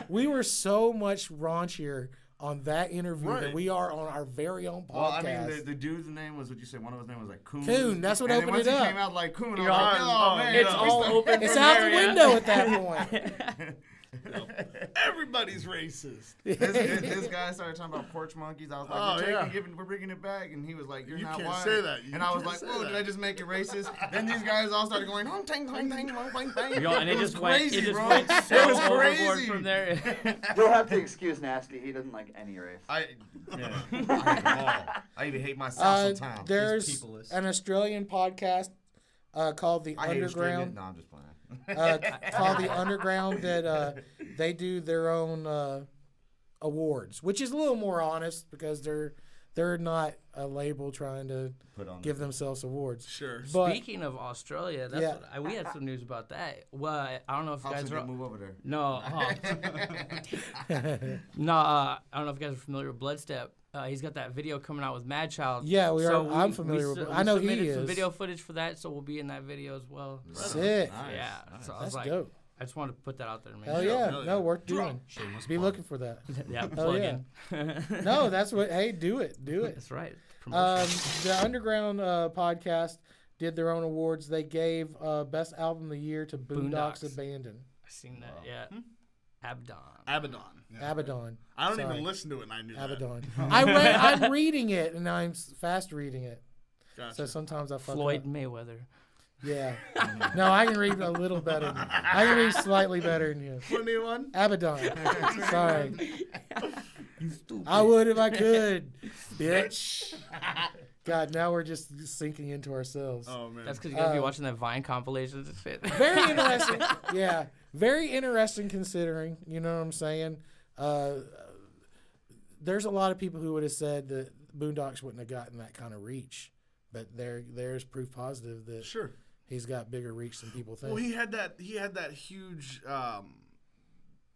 we were so much raunchier on that interview than we are on our very own podcast. Well, I mean, the dude's name was what you said. One of his name was like Coon. Coon. That's what opened it up. Once he came out like Coon, I was like, oh man, it's all open. It's out the window at that point. Everybody's racist. This guy started talking about porch monkeys. I was like, we're bringing it back. And he was like, you're not can't white. say that. And I was like, whoa, did I just make it racist? Then these guys all started going, hong, tang, tang, tang, hong, tang, tang. Yo, and it was just went, crazy, it just bro. went so It was overboard crazy. from there. You'll have to excuse Nasty. He doesn't like any race. I hate them all. I even hate myself sometimes. There's an Australian podcast called The I hate Underground. Australian. No, I'm just playing. Called The Underground that they do their own awards, which is a little more honest because they're not a label trying to give themselves awards. Sure. But, Speaking of Australia, that's what we had some news about that. Well, I don't know if you guys are move over there. No, no. I don't know if you guys are familiar with Bloodstep. He's got that video coming out with Madchild. Yeah, I'm familiar with. I know he is. Some video footage for that, so we'll be in that video as well. Sick. Nice. Yeah. Nice. So I was That's like, dope. I just wanted to put that out there. Hell yeah. No, worth doing. Be looking for that. Yeah, Hell yeah. No, that's what. Hey, do it. That's right. The Underground podcast did their own awards. They gave Best Album of the Year to Boondocks Abandoned. I seen that. Yeah. Abaddon. Yeah. Abaddon. I don't even listen to it, and I knew Abaddon. I'm reading it, and I'm fast reading it. Gotcha. So sometimes I fuck Floyd up. Mayweather. Yeah. No, I can read a little better. I can read slightly better than you. 21? Abaddon. Sorry. You stupid. I would if I could, bitch. God, now we're just sinking into ourselves. Oh, man. That's because you're going to be watching that Vine compilations and shit. Very interesting. Yeah. Very interesting considering, you know what I'm saying? There's a lot of people who would have said that Boondocks wouldn't have gotten that kind of reach. But there's proof positive that he's got bigger reach than people think. Well, he had that huge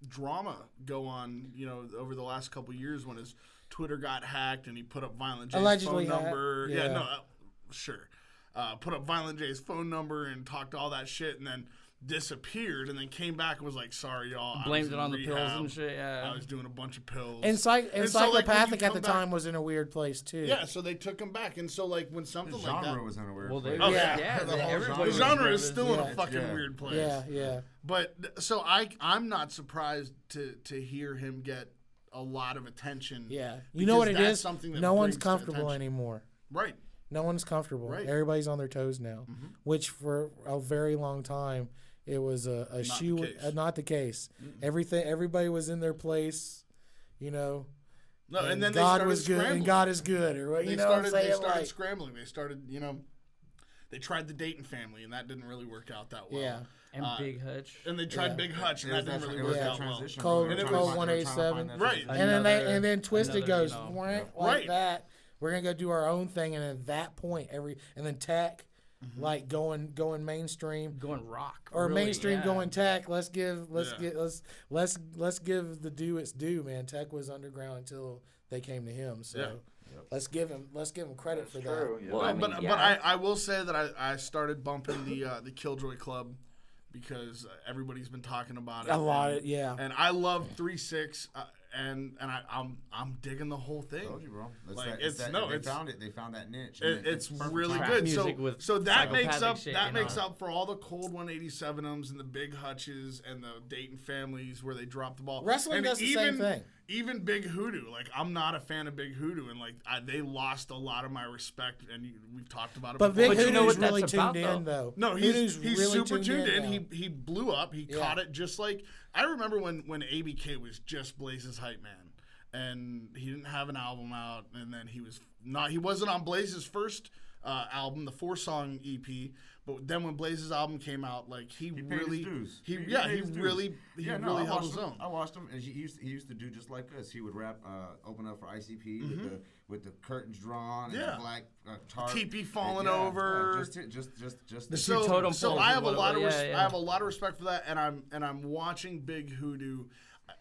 drama go on, over the last couple of years when his Twitter got hacked and he put up Violent J's Allegedly phone number. hacked, yeah. Sure. Put up Violent J's phone number and talked all that shit and then disappeared and then came back and was like, sorry, y'all. Blamed it on the pills and shit, yeah. I was doing a bunch of pills. And Psychopathic so, at the time was in a weird place, too. Yeah, so they took him back. And so, when something the like that. genre was in a weird place. The genre is still in a fucking weird place. Yeah. But so I'm not surprised to hear him get a lot of attention. Yeah. You know what it is? Something that no one's brings comfortable attention. anymore. Right. No one's comfortable. Right. Everybody's on their toes now, which for a very long time it was not the case. Everybody was in their place, No, and then God was good, and God is good, or what? They started scrambling. They started, they tried the Dayton family, and that didn't really work out that well. Yeah. And Big Hutch. And they tried Big Hutch, and that didn't really work out well. Cold 187, right? And then Twisted goes right. that. We're gonna go do our own thing, and at that point, and then Tech, going mainstream, going rock, or really, mainstream going Tech. Let's give the due its due, man. Tech was underground until they came to him, so let's give him credit for that. Yeah. Well, but I will say that I started bumping the Killjoy Club because everybody's been talking about it a lot, and I love 3-6. And I'm digging the whole thing. I told you, bro. They found that niche. It's really good. So that makes up for all the cold 187ums and the Big Hutches and the Dayton families where they drop the ball. Wrestling does the same thing. Even Big Hoodoo, I'm not a fan of Big Hoodoo, and they lost a lot of my respect, and we've talked about it. But before. Big Hoodoo's really tuned in, though. No, he's really super tuned in. Now. He blew up. He caught it just like I remember when ABK was just Blaze's hype man, and he didn't have an album out, and then he wasn't on Blaze's first album, the 4-song EP. But then when Blaze's album came out, he really held his own. I watched him, and he used to do just like us. He would rap, open up for ICP with the curtains drawn and the black tarp, teepee falling over. So I have a lot of respect for that, and I'm watching Big Hoodoo.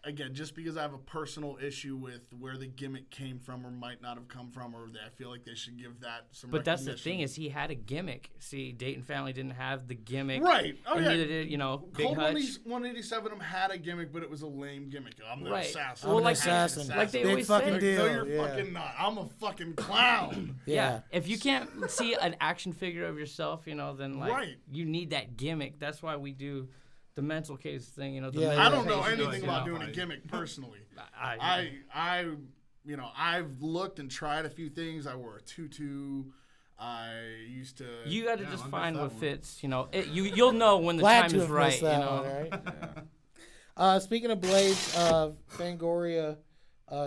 Again, just because I have a personal issue with where the gimmick came from or might not have come from, or I feel like they should give that some But that's recognition. the thing is he had a gimmick. See, Dayton family didn't have the gimmick. Right. Oh, and yeah. neither did, Big Cold Hutch. 187 had a gimmick, but it was a lame gimmick. I'm the assassin. I'm an assassin. Like they Big always fucking say. deal. No, you're fucking not. I'm a fucking clown. Yeah. If you can't see an action figure of yourself, then right. you need that gimmick. That's why we do the mental case thing, you know. I don't know anything about doing a gimmick personally. I've looked and tried a few things. I wore a tutu. I used to. You got to just find what fits. You know, you'll know when the time is right. You know. Right? Speaking of blades, Fangoria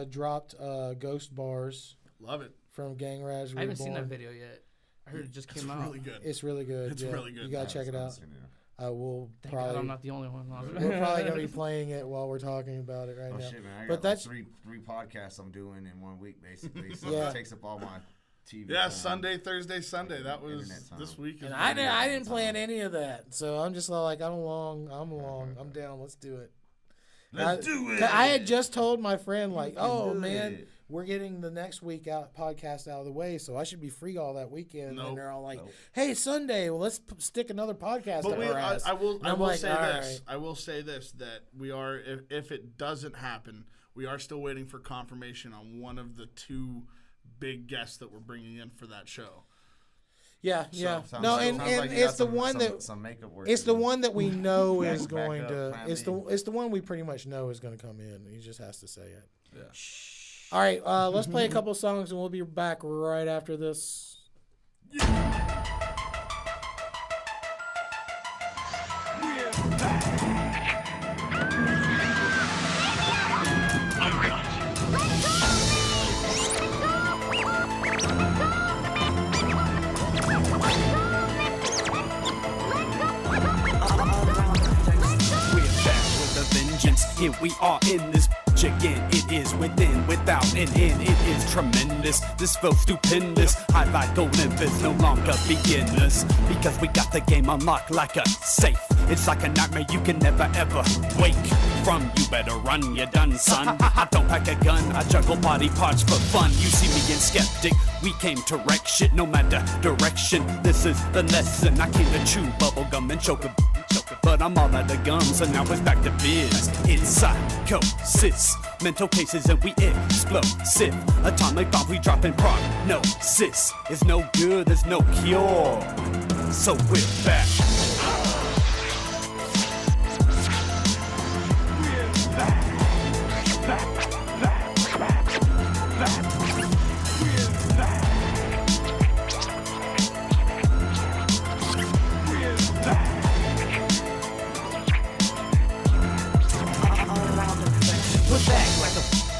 dropped Ghost Bars. Love it. From Gang Raz Reborn. I haven't seen that video yet. I heard it just came out. Really good. It's really good. It's really good. You gotta check it out. We'll Thank probably. God I'm not the only one. We're probably gonna be playing it while we're talking about it now. Shit, man! I got that's three podcasts I'm doing in 1 week, basically. So it takes up all my TV. Yeah, time. Sunday, Thursday, Sunday. That was this week. And I didn't plan any of that, so I'm just like, I'm along. I'm down. Let's do it. Let's do it. I had just told my friend, like, oh man, we're getting the next week podcast out of the way, so I should be free all that weekend. Nope. And they're all like, hey, Sunday, well, let's stick another podcast up our ass. I will say this, that we are, if it doesn't happen, we are still waiting for confirmation on one of the 2 big guests that we're bringing in for that show. Yeah. No, and it's the one that it's the one that we know is going to. It's the one we pretty much know is going to come in. He just has to say it. Yeah. All right, let's play a couple songs and we'll be back right after this. Here we are in this again. It is within, without, and in. It is tremendous. This feels stupendous. Highlight Olympus, no longer beginners. Because we got the game unlocked like a safe. It's like a nightmare you can never ever wake from. You better run, you're done, son. I don't pack a gun, I juggle body parts for fun. You see me in Skeptic, we came to wreck shit no matter direction. This is the lesson. I came to chew bubblegum and choke a but I'm all out of gum, so now it's back to biz. It's psychosis, mental cases and we explosive. Atomic bomb we dropping prognosis. It's no good, there's no cure. So we're back.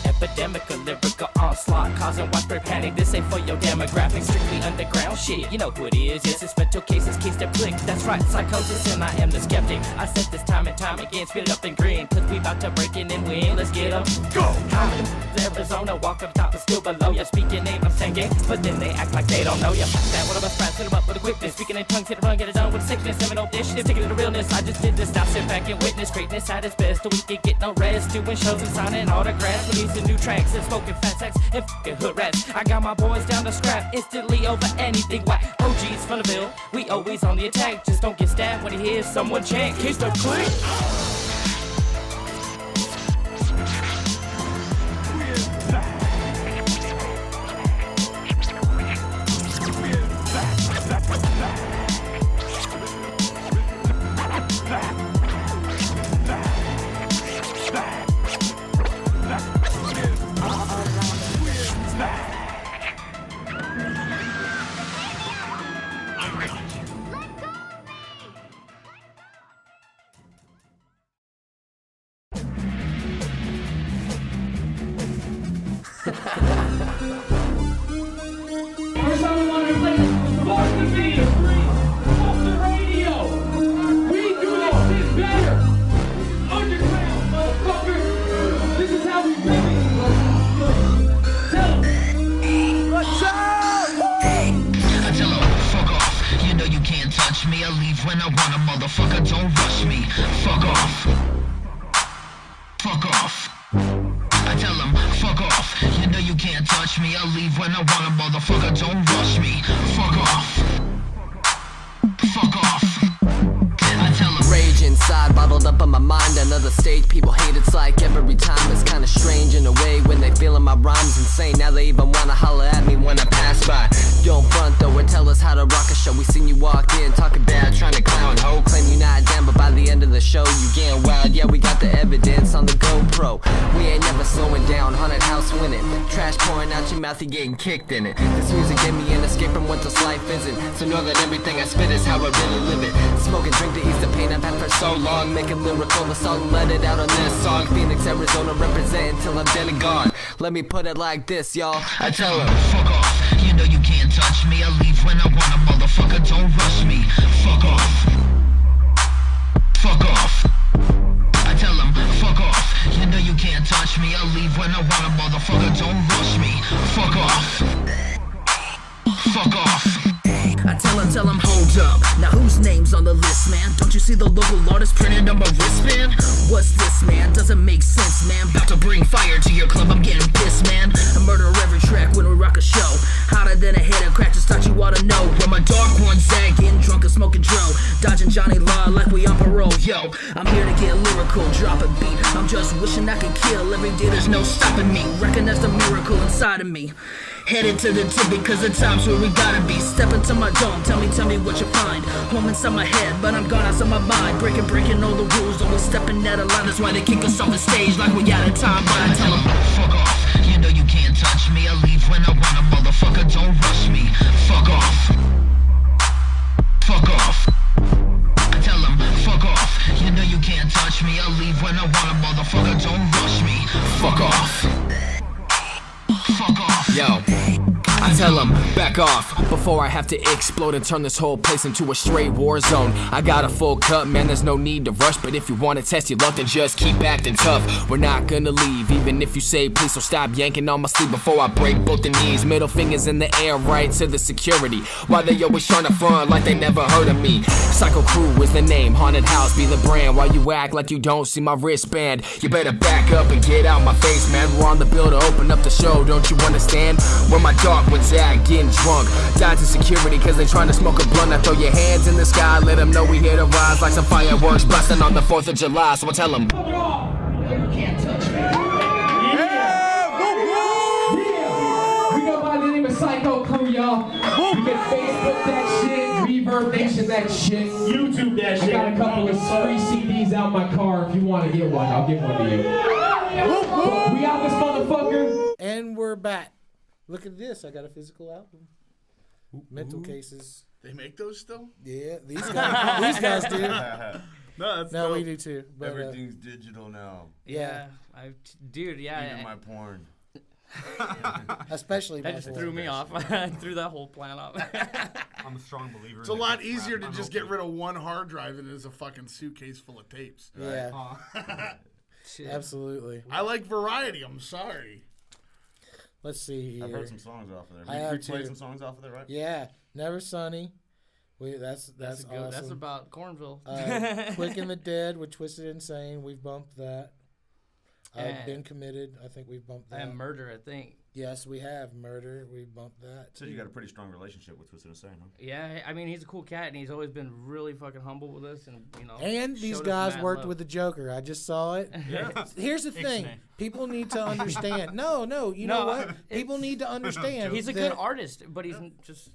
Epidemic, a lyrical onslaught, causing widespread panic. This ain't for your demographic, strictly underground shit. You know who it is. Yes, it's mental cases, case that blick. That's right, psychosis, and I am the skeptic. I said this time and time again, spit it up and grin, cause we about to break in and win. Let's get 'em. Go! I'm in Arizona, walk up top and still below ya. Speak your name, I'm saying game, but then they act like they don't know ya. That one of us rats, hit 'em up with a quickness. Speaking in tongues, hit a run, get it done with sickness. Seven old dish, taking it to realness. I just did this, now sit back and witness greatness at its best. So we can get no rest, doing shows and signing autographs, releasing new tracks and smoking fat sex and fucking hood rats. I got my boys down to scrap instantly over anything whack. OGs from the Ville, we always on the attack. Just don't get stabbed when you hear someone chant. Keep the click. First time we wanted to play this was Force the Beat, off the radio. We do this shit better. Underground, motherfucker. This is how we do it. Tell 'em. What's up? I tell 'em, fuck off. You know you can't touch me. I leave when I want a motherfucker. Don't rush me. Fuck off. Fuck off. I tell 'em, fuck off. You know you can't touch me. I leave when I want a motherfucker. Don't rush me. Fuck off. Fuck off. I tell 'em. Rage inside, bottled up on my mind. Another stage, people hate. It's like every time. It's kinda strange in a way when they feeling my rhymes insane. Now they even wanna holler at me when I pass by. Don't front though, or tell us how about a rocker show. We seen you walk in, talking bad, trying to clown ho. Claim you not down, but by the end of the show, you getting wild. Yeah, we got the evidence on the GoPro. We ain't never slowing down, haunted house winning. Trash pouring out your mouth, you getting kicked in it. This music gave me an escape from what this life isn't. So know that everything I spit is how I really live it. Smoke and drink to ease the pain I've had for so long. Make a lyrical assault and let it out on this song. Phoenix, Arizona, represent until I'm dead and gone. Let me put it like this, y'all. I tell him, fuck off. You know you can't touch me. I leave when I want a motherfucker. Don't rush me. Fuck off. Fuck off. I tell him, fuck off. You know you can't touch me. I leave when I want a motherfucker. Don't rush me. Fuck off. Fuck off. I tell him, hold up. Now whose name's on the list, man? Don't you see the local artist printed on my wristband? What's this, man? Doesn't make sense, man. About to bring fire to your club, I'm getting pissed, man. I murder every track when we rock a show. Hotter than a hit of crack, just thought you oughta know. Where my dark ones zagging, drunk and smoking dro. Dodging Johnny Law like we on parole, yo. I'm here to get lyrical, drop a beat. I'm just wishing I could kill every day, there's no stopping me. Recognize the miracle inside of me. Headed to the tip because the time's where we gotta be. Step into my dome, tell me what you find. Home inside my head, but I'm gone outside my mind. Breaking all the rules, always stepping out of line. That's why they kick us off the stage like we out of time. But I tell them, fuck off. You know you can't touch me. I leave when I want a motherfucker. Don't rush me. Fuck off. Fuck off. I tell them, fuck off. You know you can't touch me. I leave when I want a motherfucker. Don't rush me. Fuck off. Fuck off. yo. I tell him, back off, before I have to explode and turn this whole place into a straight war zone. I got a full cup, man, there's no need to rush. But if you wanna test your luck, then just keep acting tough. We're not gonna leave, even if you say please. So stop yanking on my sleeve before I break both the knees. Middle fingers in the air, right to the security. Why they always trying to front like they never heard of me. Psycho Krew is the name, haunted house be the brand. While you act like you don't see my wristband, you better back up and get out my face, man. We're on the bill to open up the show, don't you understand? Where my dark ones at, getting drunk. Died to security cause they trying to smoke a blunt. Now throw your hands in the sky, let them know we here to rise like some fireworks busting on the 4th of July. So I tell them, you can't touch me. We go by the name of Psycho Krew, y'all. You can Facebook that shit, Reverb Nation that shit, YouTube that shit. I got a couple of free CDs out my car. If you want to get one, I'll give one to you. We out this motherfucker. And we're back. Look at this. I got a physical album. Mental Cases. They make those still? Yeah, these guys do. No, that's we do too. But, everything's digital now. Yeah, dude, yeah. Even my porn. Especially that just threw me off. Threw that whole plan off. I'm a strong believer. It's a lot easier to just get rid of one hard drive than it is a fucking suitcase full of tapes. Yeah. Absolutely. I like variety. I'm sorry. Let's see here. I've heard some songs off of there. I have we played some songs off of there, right? Yeah. Never Sunny. That's awesome. That's about Cornville. Quick and the Dead with Twisted Insane. We've bumped that. Been Committed. I think we've bumped that. And Murder, I think. Yes, we have Murder. We bumped that. So you got a pretty strong relationship with Twisted Insane, huh? Yeah, I mean he's a cool cat and he's always been really fucking humble with us and And these guys worked with the Joker. I just saw it. Yeah. Here's the thing: people need to understand. No, you know what? People need to understand. He's a good artist, but he's just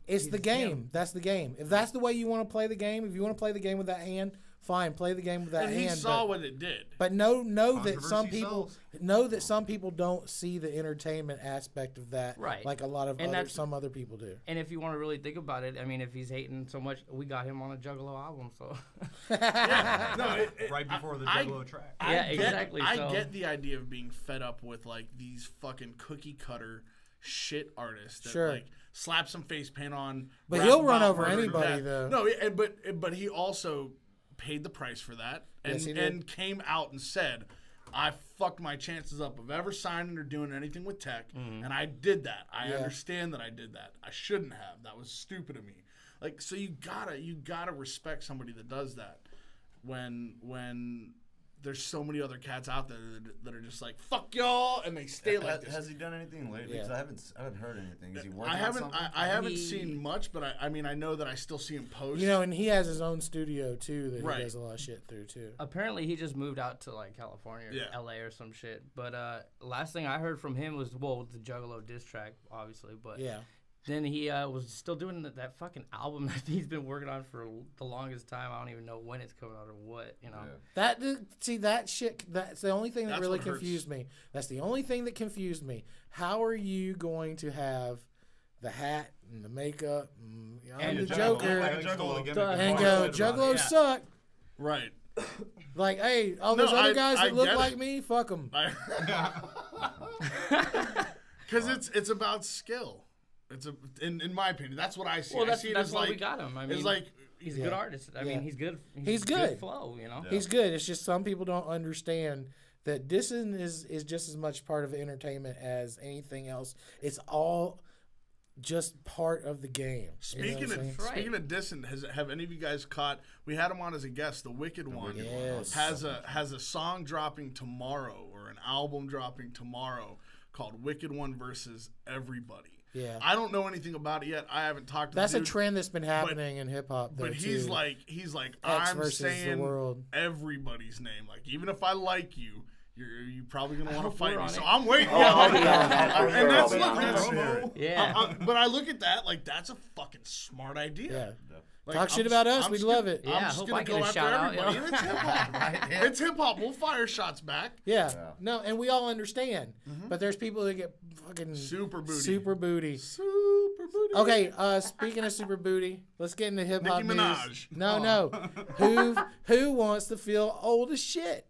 It's the game. That's the game. If that's the way you want to play the game, if you want to play the game with that hand, fine, play the game with that hand. And he saw what it did. But know that some people don't see the entertainment aspect of that, right? Like a lot of some other people do. And if you want to really think about it, I mean, if he's hating so much, we got him on a Juggalo album, so. Right before the Juggalo track. Exactly. I get the idea of being fed up with like these fucking cookie cutter shit artists that like slap some face paint on. But he'll run over anybody though. No, but he also paid the price for that and came out and said, I fucked my chances up of ever signing or doing anything with tech, and I did that. I understand that I did that. I shouldn't have. That was stupid of me. Like, so you gotta respect somebody that does that when there's so many other cats out there that are just like, fuck y'all, and they stay like this. Has he done anything lately? Because I haven't heard anything. Is he working on something? I haven't seen much, but I mean, I know that I still see him post. And he has his own studio, too, that he does a lot of shit through, too. Apparently, he just moved out to, like, California or L.A. or some shit. But last thing I heard from him was, the Juggalo diss track, obviously. But Then he was still doing that fucking album that he's been working on for the longest time. I don't even know when it's coming out or what, you know. That shit. That's the only thing that really confused me. That's the only thing that confused me. How are you going to have the hat and the makeup and the Joker and go Juggalos suck? Right. Like, hey, all those other guys that look like me, fuck them. Because it's about skill. It's in my opinion, that's what I see. Well, that's why we got him. I mean, he's a good artist. I mean, he's good. He's good. Good flow, you know. Yeah. He's good. It's just some people don't understand that dissing is just as much part of entertainment as anything else. It's all just part of the game. Speaking of dissing, have any of you guys caught? We had him on as a guest. The Wicked One has a song dropping tomorrow, or an album dropping tomorrow, called Wicked One versus Everybody. Yeah, I don't know anything about it yet. I haven't talked to That's the dude, a trend that's been happening in hip hop. But he's like, I'm saying the world. Everybody's name. Like, even if I like you, you're probably gonna want to fight me. So it. I'm waiting. But I look at that like that's a fucking smart idea. Yeah. Like, Talk shit about us. We'd love it. Yeah, I'm just gonna go after everybody. And it's hip hop. It's hip hop. We'll fire shots back. Yeah. No, and we all understand. But there's people that get fucking super booty. Super booty. Super booty. Okay. Speaking of super booty, let's get into hip hop Nicki news. Minaj. No. Who wants to feel old as shit?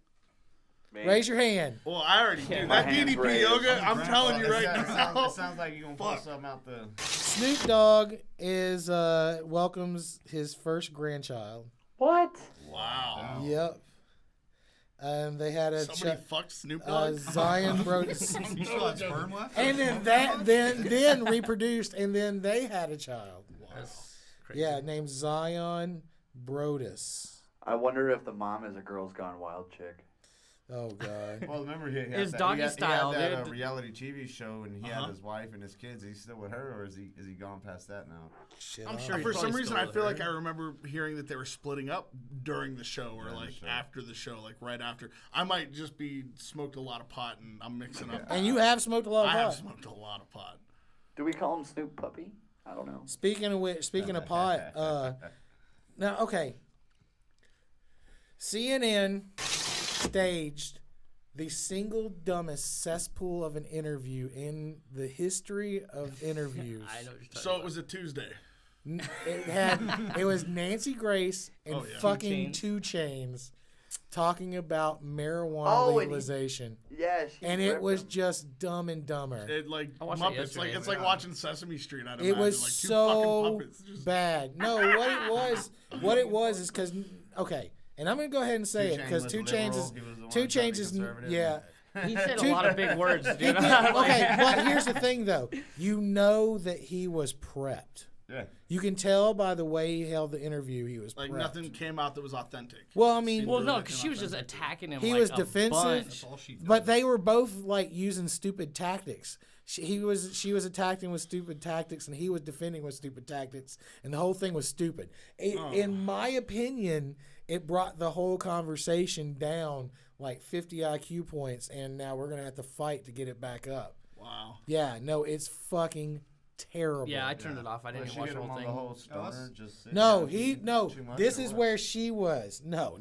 Me. Raise your hand. Well, I already do. That DDP yoga, I'm telling you right now. It sounds like you're going to pull something out the... Snoop Dogg welcomes his first grandchild. What? Wow. Yep. They had a somebody fucked Snoop Dogg. Zion Brodus. And then reproduced, and then they had a child. Wow. Yeah, named Zion Brodus. I wonder if the mom is a Girls Gone Wild chick. Oh God! Well, remember he had It's that, doggy he style, had that dude. reality TV show, and he had his wife and his kids. Is he still with her, or is he gone past that now? Shit, I'm sure. For some reason, I feel like I remember hearing that they were splitting up during the show, or like after the show, like right after. I might just be smoked a lot of pot, and I'm mixing up. And you have smoked a lot of pot. I have smoked a lot of pot. Do we call him Snoop Puppy? I don't know. Speaking of pot, now okay. CNN staged the single dumbest cesspool of an interview in the history of interviews. I know what you're talking So about. it was a Tuesday. It was Nancy Grace and fucking 2 Chainz talking about marijuana legalization. And it was just Dumb and Dumber. It like Muppets. It's like watching Sesame Street. I'd It imagine. was like two so fucking puppets just... bad. No, what it was is because and I'm gonna go ahead and say it because 2 Chainz is yeah. He said a lot of big words, dude. Okay, but here's the thing though. You know that he was prepped. Yeah. You can tell by the way he held the interview he was like prepped. nothing came out that was authentic. Well, I mean, no, because she was just attacking him. He like was a defensive, bunch. but they were both like using stupid tactics. She was attacking with stupid tactics, and he was defending with stupid tactics, and the whole thing was stupid. In my opinion, it brought the whole conversation down like 50 IQ points, and now we're gonna have to fight to get it back up. Wow. Yeah, no, it's fucking terrible. Yeah, I turned it off. I didn't watch the whole thing. The whole stoner, This is where she was. No,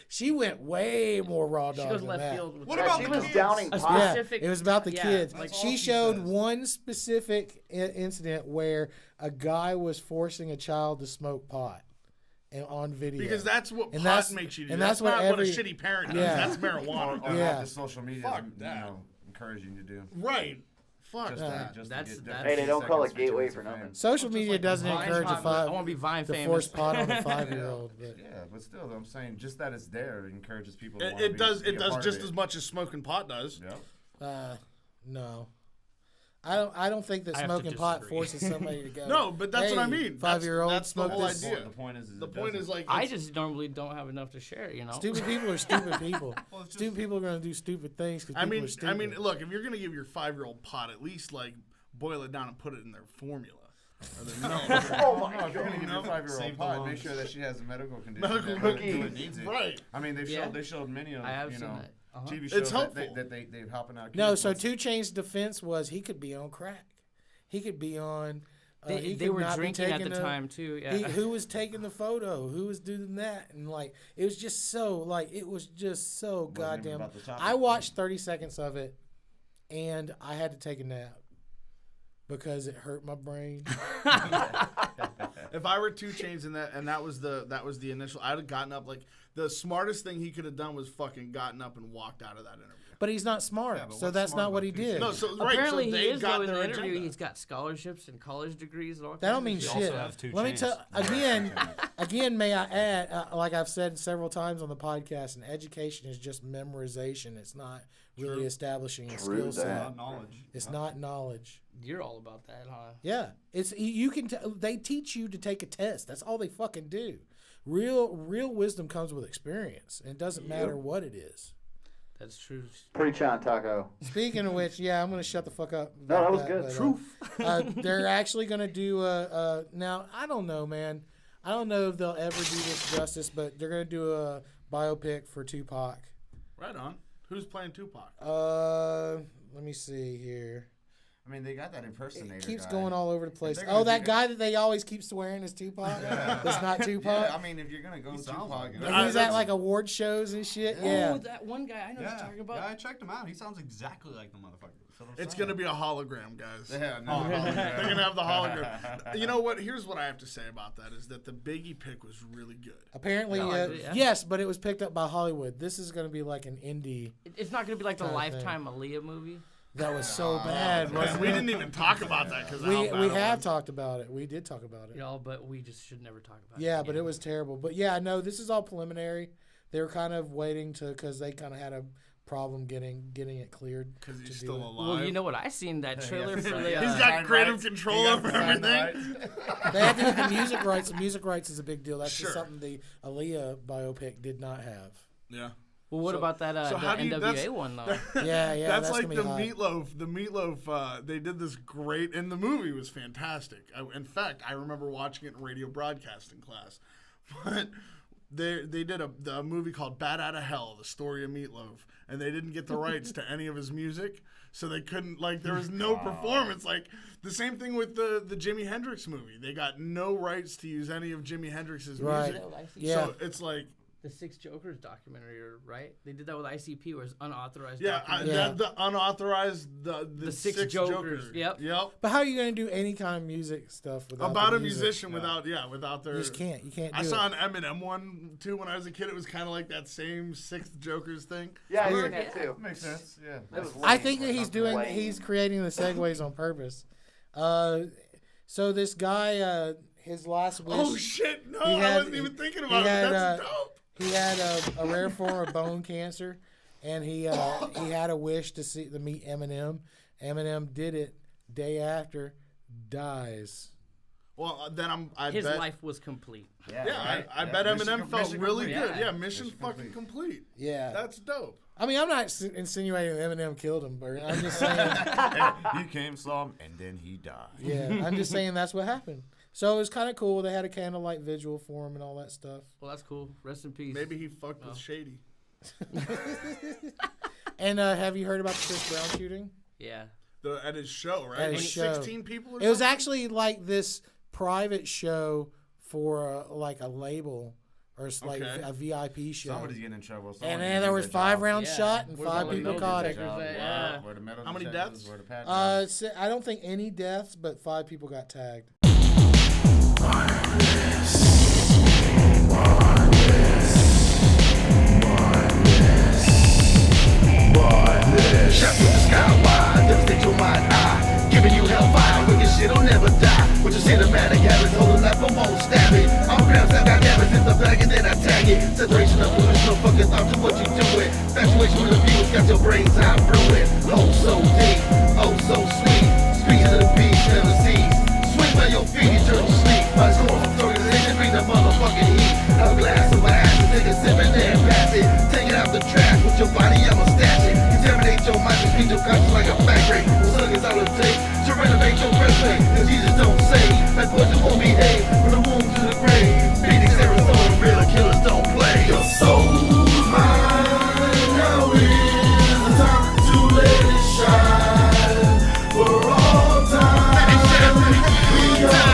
she went way more raw dog. She goes than left that. field. With What about she the was kids? downing A pot. Yeah, it was about the kids. Like She showed one specific incident where a guy was forcing a child to smoke pot. And on video, because that's what and pot makes you do. And that's what not every, what a shitty parent does. Yeah. That's marijuana. Or Yeah. the social media, encouraging you to do. Right. Fuck Just that. Hey, they don't call it gateway for nothing. Social media doesn't encourage I want to be Vine to famous. force pot on a 5-year-old. Yeah, but still, I'm saying just that it's there encourages people. It does just as much as smoking pot does. Yep. No. I don't think that smoking pot forces somebody to go. No, but that's what I mean. 5-year-old that's smoke the whole this. idea. The point is like I just normally don't have enough to share. You know, stupid people are stupid people. Stupid people are going to do stupid things because people are stupid. I mean, look, if you're going to give your 5-year-old pot, at least like boil it down and put it in their formula. Oh my God! If you're gonna give your 5-year-old pot, make sure that she has a medical condition. Medical that needs it. Right. I mean, they showed many of TV shows that they've helping out. No, so 2 Chainz' defense was he could be on crack. He could be on They were drinking at the time too. Yeah. Who was taking the photo? Who was doing that? And like, it was just so goddamn. I watched 30 seconds of it, and I had to take a nap because it hurt my brain. If I were 2 Chainz in that, and that was the initial, I'd have gotten up. Like, the smartest thing he could have done was fucking gotten up and walked out of that interview. But he's not smart, so that's not what he did. No, so apparently so he is got though in their the interview. agenda. He's got scholarships and college degrees and all. That don't mean shit. Let me tell again. May I add, like I've said several times on the podcast, an education is just memorization. It's not really establishing a skill set. It's not knowledge. You're all about that, huh? Yeah, it's you can. They teach you to take a test. That's all they fucking do. Real wisdom comes with experience, and it doesn't matter what it is. That's true. Preach on, Taco. Speaking of which, yeah, I'm gonna shut the fuck up. No, that was good. But, Truth. They're actually gonna do now. I don't know, man. I don't know if they'll ever do this justice, but they're gonna do a biopic for Tupac. Right on. Who's playing Tupac? Let me see here. I mean, they got that impersonator. It keeps guy. going all over the place. Oh, that guy that they always keep swearing is Tupac. That's not Tupac. Yeah, I mean, if you're gonna go Tupac, he's at like award shows and shit. Yeah. Oh, that one guy I know what you're talking about. Yeah, I checked him out. He sounds exactly like the motherfucker. It's going to be a hologram, guys. Yeah, no, they're going to have the hologram. You know what? Here's what I have to say about that is that the Biggie pick was really good. Apparently, yes, but it was picked up by Hollywood. This is going to be like an indie. It's not going to be like the Lifetime Aaliyah movie. That was so bad. We didn't even talk about that because we have talked about it. We did talk about it. You know, but we just should never talk about it. Yeah, but it was terrible. But yeah, no, this is all preliminary. They were kind of waiting because they kind of had a problem getting it cleared because he's still alive. Well, you know what? I seen that trailer for the. He's got creative control over everything. They had to get the music rights. The music rights is a big deal. That's just something the Aaliyah biopic did not have. Yeah. Well, what about that the NWA one though? Yeah, that's like the Meatloaf. The Meatloaf. They did this great, and the movie was fantastic. In fact, I remember watching it in radio broadcasting class. But they did a movie called Bat Outta Hell, the story of Meatloaf, and they didn't get the rights to any of his music, so they couldn't, like, there was no performance. Like, the same thing with the Jimi Hendrix movie. They got no rights to use any of Jimi Hendrix's music. Yeah. So it's like, the Six Jokers documentary, right? They did that with ICP, where it's unauthorized. Yeah, the unauthorized the Six Jokers. Yep. But how are you going to do any kind of music stuff without about the a music? musician without their? You just can't. You can't. I saw an Eminem one too when I was a kid. It was kind of like that same Sixth Jokers thing. Yeah, I heard that too. Makes sense. Yeah. I think that he's creating the segues on purpose. So this guy, his last wish. Oh shit! No, I wasn't even thinking about it. That's dope. He had a rare form of bone cancer, and he had a wish to meet Eminem. Eminem did it. Day after, dies. Well, then his life was complete. Yeah, I bet Eminem felt really good. Yeah, mission fucking complete. Yeah, that's dope. I mean, I'm not insinuating that Eminem killed him, but I'm just saying he came, saw him, and then he died. Yeah, I'm just saying that's what happened. So it was kind of cool. They had a candlelight vigil for him and all that stuff. Well, that's cool. Rest in peace. Maybe he fucked with Shady. And have you heard about the Chris Brown shooting? Yeah. At his show, right? At his show. 16 people or It something? was actually like this private show for like a label or like a VIP show. Somebody's getting in trouble. And then there was 5 rounds shot and 5 people caught it. Wow. How many deaths? I don't think any deaths, but 5 people got tagged. Shut with the sky wide, devastate your mind eye. Giving you hellfire, wicked shit'll never die. With your cinematic habits, holding up, I won't stab it. I'm grabs, I got habits in the bag and then I tag it. Separation of fluids, no fucking thought to what you doing. Infatuation with the views, got your brains high brewing. Oh so deep, oh so sweet. Speeches of the beast, never cease. Swing by your feet, eternal sleep. My score from organization, bring the motherfucking heat. Have a glass of my ass and take a sip and then pass it. Take it out the trash with your body, I'ma stash it. Contaminate your mind and feed your conscience like a factory. Slug is all it takes to renovate your resume. And Jesus don't say that poison won't behave. From the womb to the grave. Phoenix, Arizona, real killers don't play. Your soul's mine. Now is the time to let it shine. For all time. We got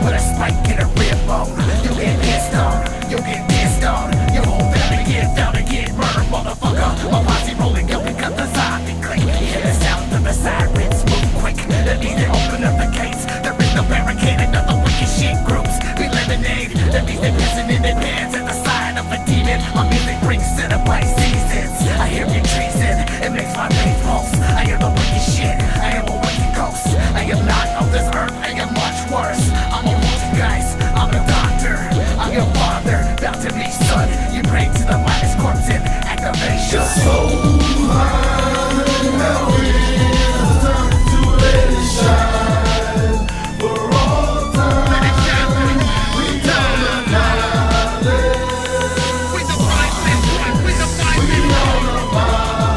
Put a spike in a rib bone. You get pissed on, you get pissed on. Your whole family get down and get murdered, motherfucker. My posse rolling up and cut the zombie click. Hear the sound of the sirens, move quick. That means they open up the gates. There is no barricade, another wicked shit groups. We lemonade, that means they're pissing in their pants at the sign of a demon. My music brings cinema seasons. I hear your treason, it makes my veins pulse. I am the wicked shit, I am a wicked ghost. I am not of this earth, I am much worse. I'm a poltergeist, I'm a doctor. I'm your father, bound to me, son. You pray to the minus corpse in activation. So high, now it's time to let it shine for all time. Let it shine, we don't annihilate. With the violence, with the violence, we don't annihilate.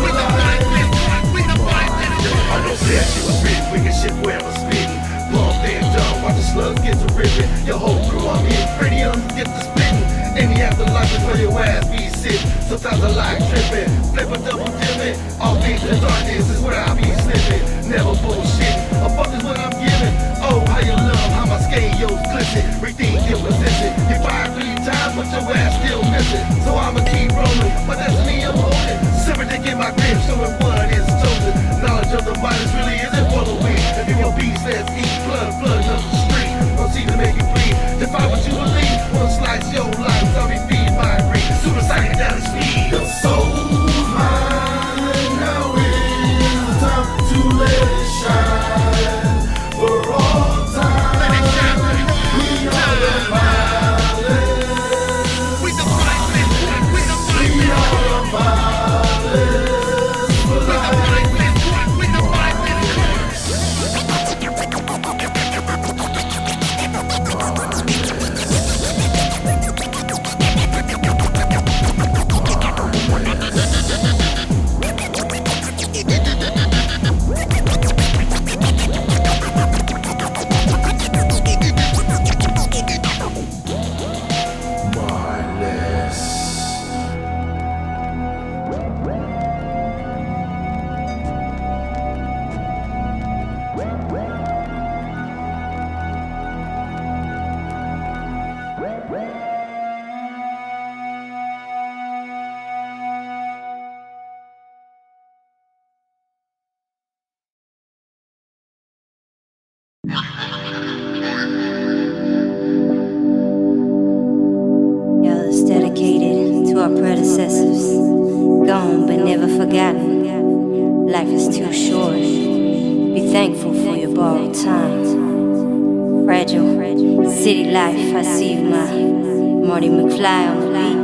With the violence, with the violence. I know that you was spitting, wicked shit forever spitting. Blow damn done, watch the slugs get to ripping. Your whole crew on me, pretty get to spitting. Any afterlife is where your ass be sitting. Sometimes I like tripping, flip a double dipping. All beats the darkness is where I be slipping. Never bullshitting, a fuck is what I'm giving. Oh, how you love, how my scales glisten. Rethink your position. You fired 3 times, but your ass still missing. So I'ma keep rolling, but that's me I'm holding. Serpent in my grip, showing what is chosen. Knowledge of the minus really isn't for the weak. If your beast says eat blood, blood up the street. Proceed to make you bleed. Define what you believe. One slice your life, so me feed my greed. Suicide down the speed. Your soul mine, now is time to let it shine for all time. Let it shine, we are the violence. With the violence, with the violence. We are the violence. With the violence, with the violence. Y'all is dedicated to our predecessors, gone but never forgotten. Life is too short. Be thankful for your borrowed time. Fragile city life. I see you, my Marty McFly on the beat.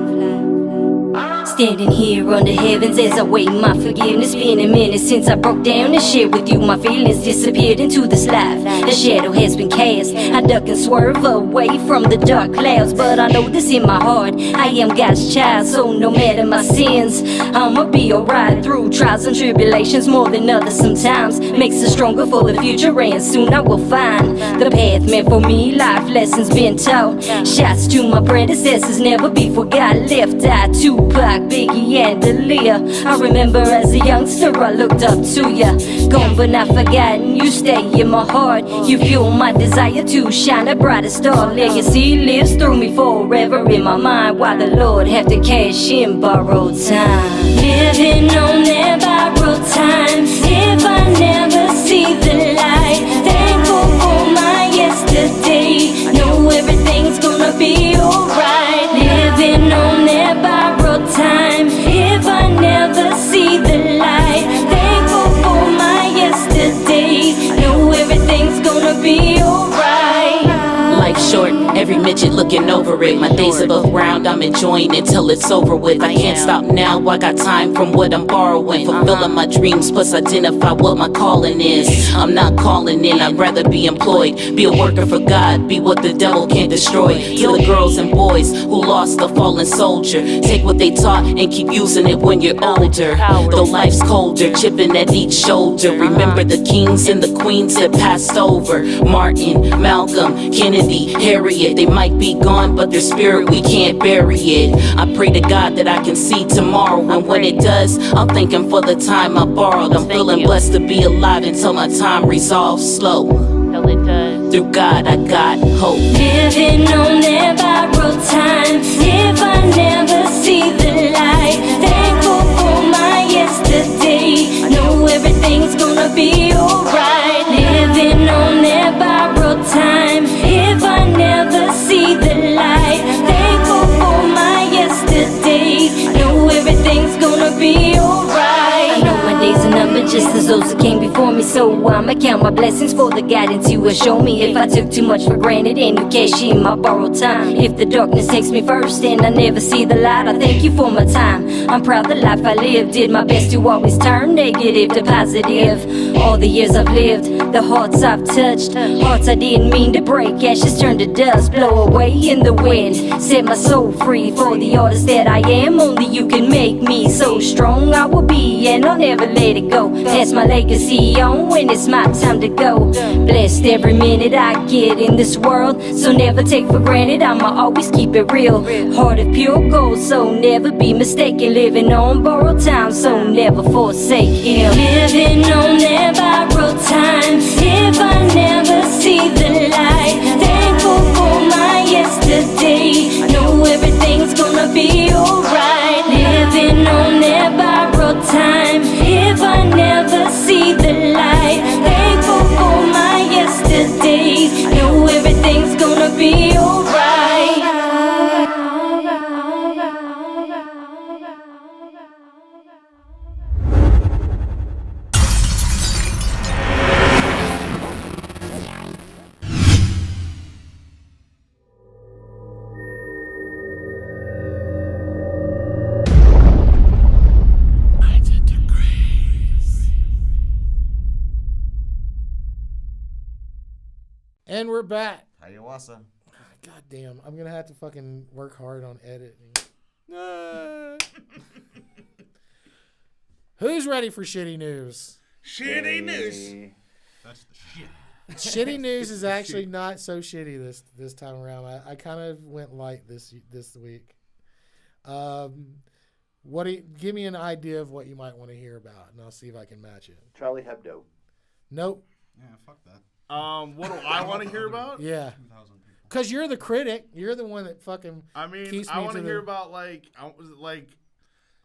Standing here under heavens as I wait my forgiveness. Been a minute since I broke down and shared with you my feelings. Disappeared into this life, a shadow has been cast. I duck and swerve away from the dark clouds, but I know this in my heart, I am God's child. So no matter my sins, I'ma be alright. Through trials and tribulations, more than others sometimes, makes us stronger for the future, and soon I will find the path meant for me. Life lessons been taught, shots to my predecessors, never be forgot. Left eye, Tupac, Biggie and Aaliyah. I remember as a youngster I looked up to ya. Gone but not forgotten, you stay in my heart. You fuel my desire to shine a brighter star. Legacy lives through me forever in my mind, while the Lord have to cash in borrowed time. Living on that borrowed time. If I never see the light, thankful for my yesterday. Know everything's gonna be alright. Living on that borrowed time. If I never see the light, thankful for my yesterday. Know everything's gonna be alright. Life short, every midget looking over it. My days above ground, I'm enjoying it till it's over with. I can't stop now, I got time from what I'm borrowing. Fulfilling my dreams, plus identify what my calling is. I'm not calling in, I'd rather be employed. Be a worker for God, be what the devil can't destroy. To the girls and boys who lost a fallen soldier, take what they taught and keep using it when you're older. Though life's colder, chipping at each shoulder. Remember the kings and the queens that passed over. Martin, Malcolm, Kennedy, Harriet. They might be gone, but their spirit, we can't bury it. I pray to God that I can see tomorrow, and when it does, I'm thanking for the time I borrowed. I'm feeling blessed to be alive until my time resolves slow. Till it does. Through God, I got hope. Living on that borrowed time. If I never see the light, thankful for my yesterday. I know everything's gonna be alright. Living on that borrowed time. If I never see the light, thankful for my yesterday. I know everything's gonna be alright. I know my days are numbered just as those that came before me, so I'ma count my blessings for the guidance you will show me. If I took too much for granted and you cash in my borrowed time, if the darkness takes me first and I never see the light, I thank you for my time. I'm proud the life I lived, did my best to always turn negative to positive. All the years I've lived, the hearts I've touched, hearts I didn't mean to break, ashes turn to dust, blow away in the wind, set my soul free for the artist that I am. Only you can make me so strong I will be, and I'll never let it go. Pass my legacy on when it's my time to go. Blessed every minute I get in this world, so never take for granted, I'ma always keep it real. Heart of pure gold, so never be mistaken. Living on borrowed time, so never forsake him. Living on that borrowed time. If I never see the light, thankful for my yesterday. I know everything's gonna be alright. Living on that borrowed time. If I never see the light, thankful for my yesterday. I know everything's gonna be alright. And we're back. Hayawasa. God damn, I'm gonna have to fucking work hard on editing. Who's ready for shitty news? Shitty news. That's the shit. Shitty news is actually not so shitty this time around. I kind of went light this week. Give me an idea of what you might want to hear about, and I'll see if I can match it. Charlie Hebdo. Nope. Yeah, fuck that. What do I want to hear about? Yeah. Because you're the critic. You're the one that fucking. I mean, keeps I me want to to hear about I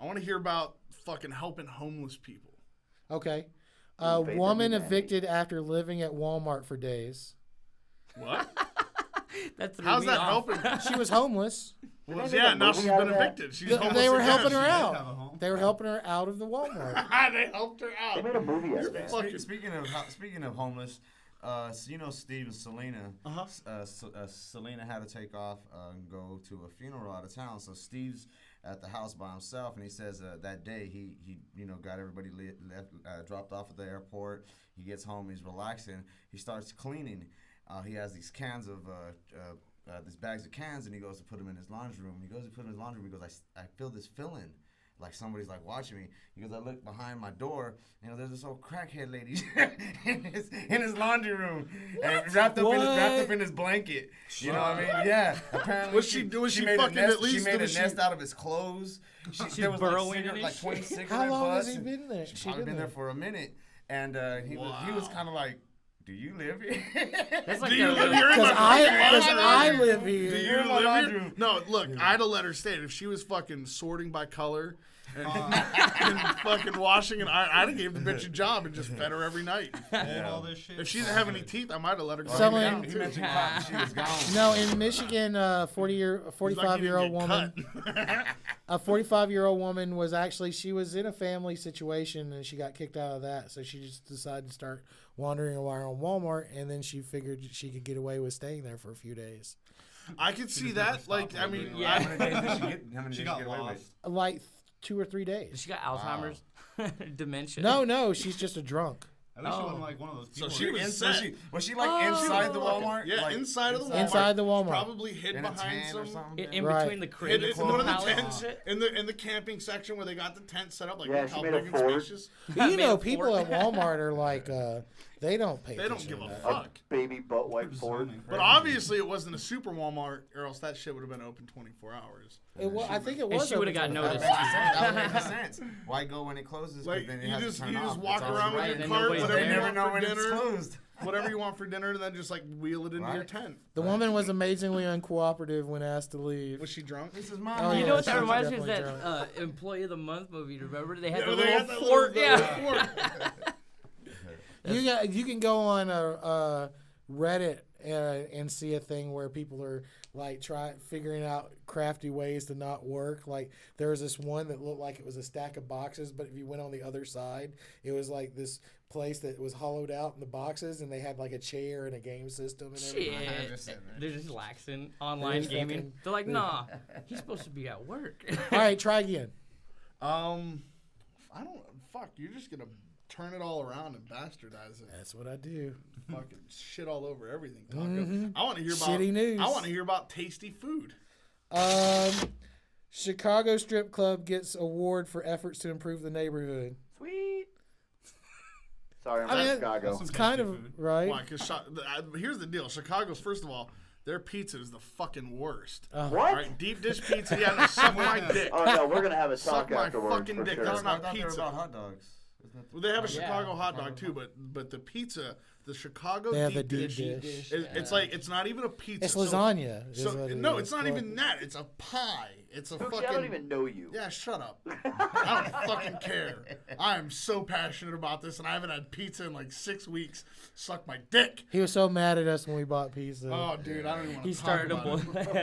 want to hear about fucking helping homeless people. Okay. A woman evicted after living at Walmart for days. What? How's that helping? She was homeless. Well, yeah, now she's been evicted. She's homeless. They were again. helping her out. They were helping her out of the Walmart. They helped her out. They made a movie out of that. Speaking of homeless, you know Steve and Selena. Selena had to take off and go to a funeral out of town. So Steve's at the house by himself, and he says that day he got everybody dropped off at the airport. He gets home, he's relaxing. He starts cleaning. He has these cans of these bags of cans, and he goes to put them in his laundry room. He goes to put them in his laundry room. He goes, I feel this feeling. Like somebody's like watching me. He goes, I look behind my door, there's this old crackhead lady in his laundry room, and wrapped up in his blanket. You know what I mean? Yeah. Apparently, Was she made fucking a nest, at least? She made a nest out of his clothes. There was burrowing like 20 cigarette How long butts. has he been there? She's probably been there for a minute, and he was kind of like, do you live here? That's like Do you live here? Because I live here. Do you live here? No, look, I'd have let her stay. If she was fucking sorting by color and fucking washing, and I'd have gave the bitch a job and just fed her every night. All this shit. If she didn't have any teeth, I might have let her go. Someone- He mentioned cotton, she was gone. No, in Michigan, a 45-year-old woman. A 45-year-old woman was actually, she was in a family situation and she got kicked out of that, so she just decided to start wandering around Walmart, and then she figured she could get away with staying there for a few days. I could see that. Like, I mean, How many days did she get? How many days She did got she get away lost. with? Like 2 or 3 days. She got Alzheimer's, dementia. No, she's just a drunk. At least she wasn't like one of those people. So she was set. Was she like inside the Walmart? Yeah, Like, inside of the Walmart. Inside the Walmart. Probably hid in a behind tent or some. something? In Right. between the Hid crates in one of the pallets and tents shit. in the camping section where they got the tent set up. Like, Yeah, look she how made a big and fort. spacious. But you know, people at Walmart are like They don't pay. They don't give attention a to that. fuck. Baby butt wipe Ford. But obviously, it wasn't a super Walmart, or else that shit would have been open 24 hours. I think it And was. she would have got open noticed. That would make sense. Why go when it closes? Like Then it you has just to turn off. walk It's always around right. with your and cart, nobody's whatever there. you Never want know for when it's dinner, closed. whatever you want for dinner, and then just like wheel it into your Right. tent. The woman was amazingly uncooperative when asked to leave. Was she drunk? This is my Oh, You yeah, know what she that was reminds me of? definitely That Employee of the Month movie. Remember they had Yeah, the they had little that fort. little Yeah. fort. You can go on a Reddit and see a thing where people are like figuring out crafty ways to not work. Like there was this one that looked like it was a stack of boxes, but if you went on the other side, it was like this place that was hollowed out in the boxes, and they had like a chair and a game system and everything. Shit. They're just laxing online They're gaming. fucking- They're like, nah, he's supposed to be at work. All right, try again. I don't. Fuck, you're just gonna turn it all around and bastardize it. That's what I do. Fucking shit all over everything, Taco. Mhm. I want to hear about Shitty news. I want to hear about tasty food. Chicago Strip Club gets award for efforts to improve the neighborhood. Sweet. Sorry, I'm I from mean, Chicago. it's kind of right. Why? Because here's the deal. Chicago's, first of all, their pizza is the fucking worst. What? All right, deep dish pizza. Yeah, no, suck my dick. Oh no, we're gonna have a Suck talk my afterwards fucking for dick. sure. That's I not thought they were pizza. about hot dogs. Well, they have a Chicago hot dog too, but the pizza, the Chicago They have deep the deep dish, dish. it's like it's not even a pizza. It's lasagna. is So, what it no, is. it's not Well, even that. It's a pie. It's a Poochie, fucking. I don't even know you. Yeah, shut up. I don't fucking care. I am so passionate about this, and I haven't had pizza in like 6 weeks. Suck my dick. He was so mad at us when we bought pizza. Oh, dude, I don't even want to He talk started to about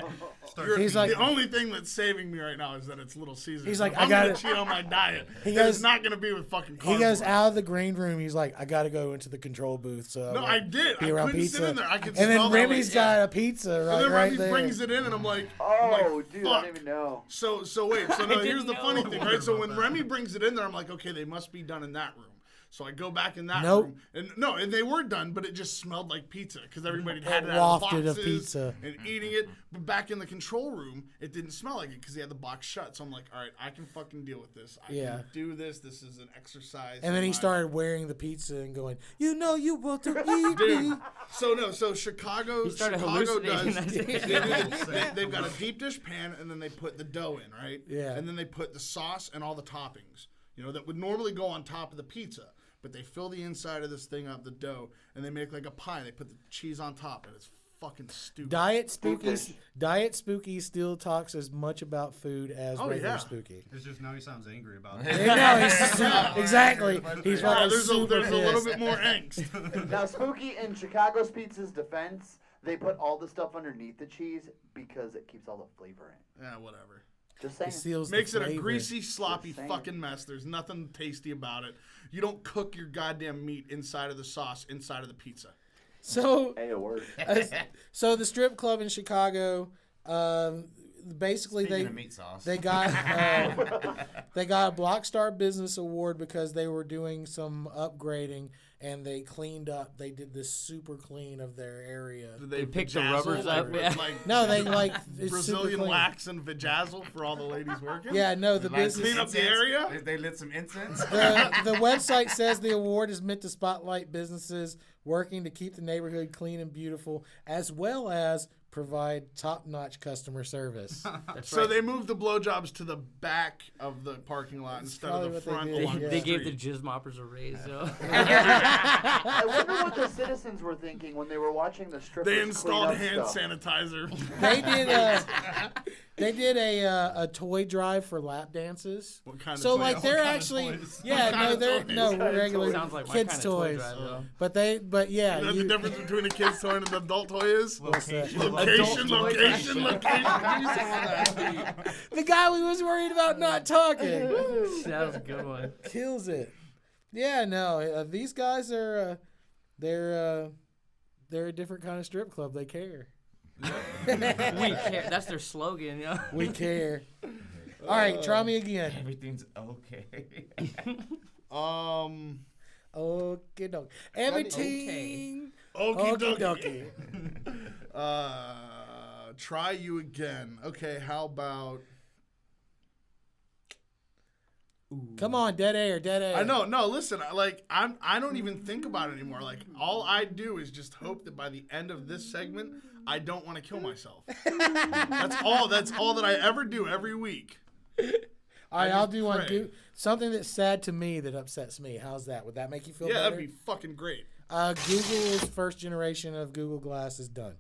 it. He's like, the only thing that's saving me right now is that it's Little Caesars. He's like, If I I'm gotta- gonna cheat on my diet. He It's goes- not gonna be with fucking. he goes cardboard. out of the green room. He's like, I got to go into the control booth. So No, I did. be I around couldn't pizza. sit in there. I could and smell then that, Remy's like, got a pizza And right, then right Remy there. brings it in, and I'm like, Oh, dude, I fuck. don't even know. So wait. So no, here's the funny thing, right? So when Remy brings it in there, I'm like, okay, they must be done in that room. So I go back in that Nope. room, and they were done, but it just smelled like pizza because everybody had it It out of wafted of boxes pizza. and eating it. But back in the control room, it didn't smell like it because he had the box shut. So I'm like, all right, I can fucking deal with this. I Yeah. can do this. This is an exercise. And then he in my- started wearing the pizza and going, you know you want to eat Dude, me. so Chicago He started does. hallucinating. They've got a deep dish pan, and then they put the dough in, right? Yeah. And then they put the sauce and all the toppings, that would normally go on top of the pizza. But they fill the inside of this thing up, the dough, and they make like a pie. They put the cheese on top, and it's fucking stupid. Diet Spooky still talks as much about food as regular Spooky. It's just now he sounds angry about No, it. he's just, exactly. He's Yeah, fucking there's super a little pissed. bit more angst. Now, Spooky, in Chicago's Pizza's defense, they put all the stuff underneath the cheese because it keeps all the flavor in. Yeah, whatever. Just saying. It seals Makes the it a flavor. greasy, sloppy Just saying. fucking mess. There's nothing tasty about it. You don't cook your goddamn meat inside of the sauce, inside of the pizza. So, Hey, it works. so the strip club in Chicago, basically Speaking of meat sauce. they got they got a Block Star Business Award because they were doing some upgrading and they cleaned up. They did this super clean of their area. Did They picked the vajazzle rubbers up, with, yeah. like, No, they like it's super Brazilian clean. wax and vajazzle for all the ladies working? Yeah, no, the Light business. Clean up the area? They lit some incense. The website says the award is meant to spotlight businesses working to keep the neighborhood clean and beautiful, as well as provide top-notch customer service. So they moved the blowjobs to the back of the parking lot instead of probably the what they front did, along yeah. the They gave the street. jizz moppers a raise, though. I wonder what the citizens were thinking when they were watching the strippers They installed clean hand up stuff. sanitizer. They did a toy drive for lap dances. What kind of So toys? like they're What kind of actually toys? yeah What kind no of they're toys? no What kind of regular toys? Sounds like my kids kind of toy toys. drive, though. But yeah You know you, the difference between a kid's toy and an adult toy is? Location. Location. the guy we was worried about not talking That was a good one. kills it. Yeah, no, these guys are they're a different kind of strip club. They care. We care. That's their slogan, yo. We care. All right, try me again. Everything's okay. Okay, doke. Everything. Okie dokie. Try you again. Okay, how about Come on, dead air. I know. No, listen. I don't even think about it anymore. Like, all I do is just hope that by the end of this segment, I don't want to kill myself. That's all that I ever do every week. All right, I'll do one. Something that's sad to me that upsets me. How's that? Would that make you feel better? Yeah, that'd be fucking great. Google's first generation of Google Glass is done.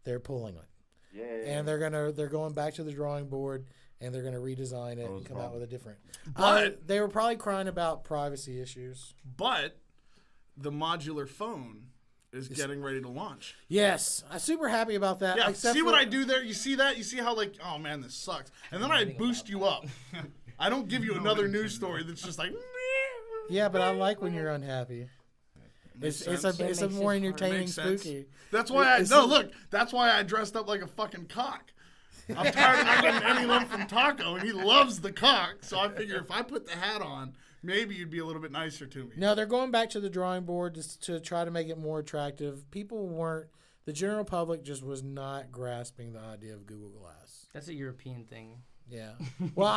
They're pulling it. Yeah. And they're going back to the drawing board, and they're gonna redesign it and come out with a different. But they were probably crying about privacy issues. But the modular phone is getting ready to launch. Yes, I'm super happy about that. Yeah, see what I do there? You see that? You see how oh man, this sucks. And then I boost you up. I don't give you another news story that's just like. Yeah, but I like when you're unhappy. It's a more entertaining spooky. That's why that's why I dressed up like a fucking cock. I'm tired of not getting any love from Taco, and he loves the cock. So I figure if I put the hat on, maybe you'd be a little bit nicer to me. No, they're going back to the drawing board to try to make it more attractive. The general public just was not grasping the idea of Google Glass. That's a European thing. Yeah. Well,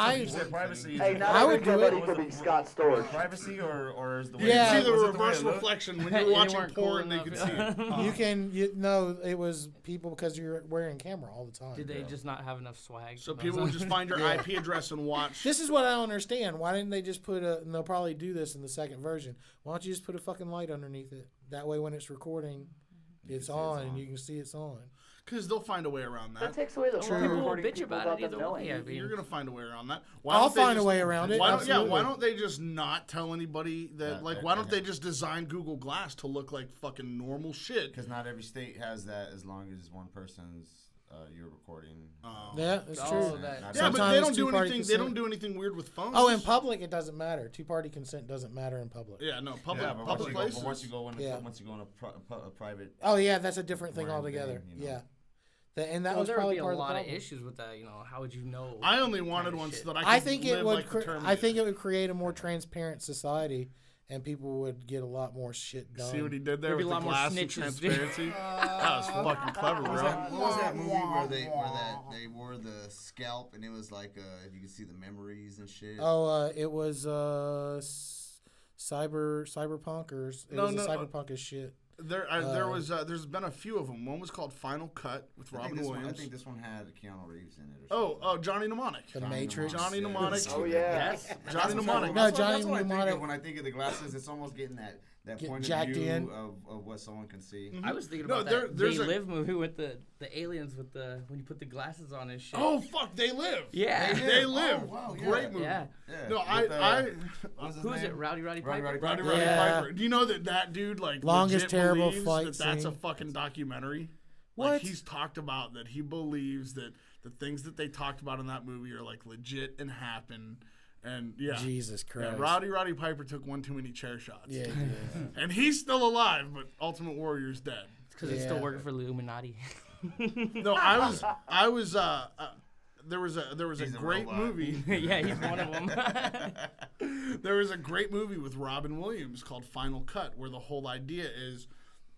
privacy. Hey, not I would do everybody it. could be Scott Storch. Privacy or is the way Yeah. You see the was it reverse way it reflection when you're watching porn, they can see it. No, it was people because you're wearing camera all the time. Did they just not have enough swag? So people would just find your IP address and watch. This is what I don't understand. Why didn't they just and they'll probably do this in the second version. Why don't you just put a fucking light underneath it? That way when it's recording, it's on and you can see it's on. Because they'll find a way around that. That takes away the True. fun of People will recording bitch people about it without them either way. knowing. I mean, You're gonna find a way around that. I'll find a way around it. Why Absolutely. don't they just not tell anybody that? Why don't they just design Google Glass to look like fucking normal shit? Because not every state has that. As long as one person's you're recording. Yeah, that's true. Yeah, but they don't do anything. They don't do anything weird with phones. Oh, in public it doesn't matter. Two-party consent doesn't matter in public. Yeah, no public. Yeah, but public places. once you go in a private. Oh yeah, that's a different thing altogether. Yeah. And that was there probably would be part a lot of the of problem. issues with that. You know, how would you know? I only wanted one so that I could I think live it would. like the Terminator. I think it would create a more transparent society, and people would get a lot more shit done. See what he did there There'd be with a the lot more glass and snitches, transparency? That was fucking clever, bro. What was that movie where they wore the scalp and it was like you could see the memories and shit? Oh, it was cyberpunkers. It was cyberpunk shit. There's been a few of them. One was called Final Cut with Robin Williams. I think this one had Keanu Reeves in it. Oh, Johnny Mnemonic. The Matrix. Johnny Mnemonic. Oh yeah. Yes. Johnny Mnemonic. No, That's Johnny what I think Mnemonic. of when I think of the glasses. It's almost getting that Get point of jacked view in. of what someone can see. I was thinking No, about there's that a- They Live movie with the aliens with when you put the glasses on and shit. Oh fuck, They Live. Yeah. They Live. Oh, wow, yeah. Great movie. Yeah. No, Who is it? Rowdy Piper? Roddy Yeah. Piper. Do you know that dude Longest legit terrible believes fight that's a scene. fucking documentary? What? Like he's talked about that he believes that the things that they talked about in that movie are like legit and happen. And yeah, Jesus Christ. Yeah, Roddy Piper took one too many chair shots. Yeah, and he's still alive, but Ultimate Warrior's dead. Because he's still working for the Illuminati. No, there was a great movie. Yeah, he's one of them. There was a great movie with Robin Williams called Final Cut, where the whole idea is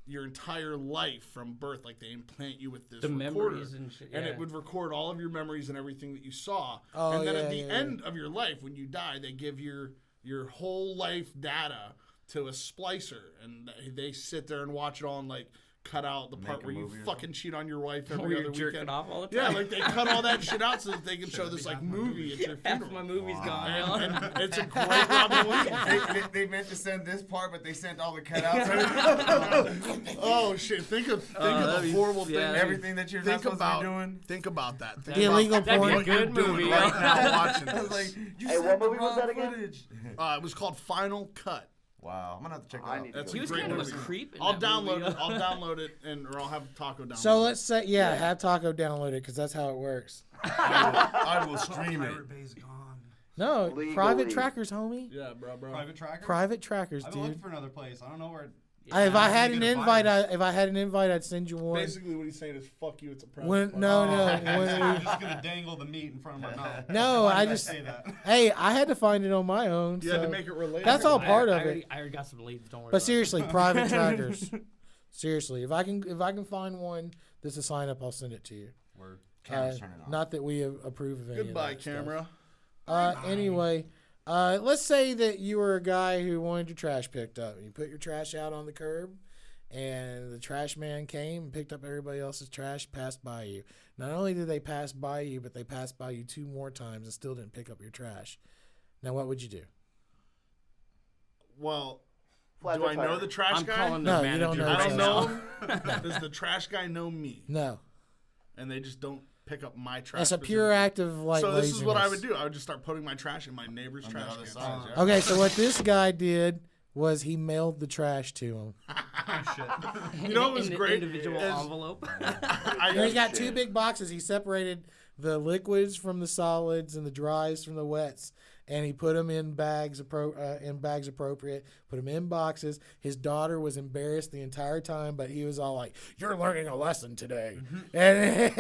your entire life from birth, like they implant you with this The recorder, memories and shit, and yeah. it would record all of your memories and everything that you saw. Oh, and then yeah, at the yeah, end of your life, when you die, they give your whole life data to a splicer, and they sit there and watch it all and like cut out the part where you fucking cheat on your wife every Where you're other jerking weekend. off all the Yeah, time. like they cut all that shit out so that they can show this like movie at your Half funeral. my movie's gone. And it's a great Robin Williams. They meant to send this part, but they sent all the cutouts. Oh shit! Think of the horrible thing. Everything that you're not supposed to be doing. Think about that. Think The illegal about porn. what you're doing right now watching I was like, this. you Hey, sent what the movie was wrong that again? footage. It was called Final Cut. Wow, I'm gonna have to check that I out. need to That's He a was great kind of a movie. creep in I'll that download movie. it. I'll download it, or I'll have Taco download. So it. let's say, have Taco download it because that's how it works. I will stream it. Pirate Bay's gone. No, Legally. private trackers, homie. Yeah, bro. Private tracker? Private trackers, I've been looking dude. for another place. I don't know where. If I had you an get a invite, virus. if I had an invite, I'd send you one. Basically, what he's saying is, "Fuck you." It's a private. When, party. no, I'm when just gonna dangle the meat in front of my mouth. no, Why I did just say that. hey, I had to find it on my own. You had so to make it relatable. That's all part of I it. already got some leads. Don't worry. But about seriously, private trackers. Seriously, if I can find one that's a sign up, I'll send it to you. Word. Camera's turning off. Not that we approve of any Goodbye, of that camera. Stuff. Anyway, Let's say that you were a guy who wanted your trash picked up. You put your trash out on the curb, and the trash man came and picked up everybody else's trash, passed by you. Not only did they pass by you, but they passed by you 2 more times and still didn't pick up your trash. Now, what would you do? Well, do I know the trash guy? Calling the manager. You don't know. I don't know him. Does the trash guy know me? No. And they just don't pick up my trash. That's a pure act of like. So this is what I laziness. would do. I would just start putting my trash in my neighbor's trash can. Side, yeah. Okay, so what this guy did was he mailed the trash to him. Oh, shit. You know what was great? Individual envelope. He got 2 big boxes. He separated the liquids from the solids and the dries from the wets, and he put them in bags appropriate. Put them in boxes. His daughter was embarrassed the entire time, but he was all like, "You're learning a lesson today," and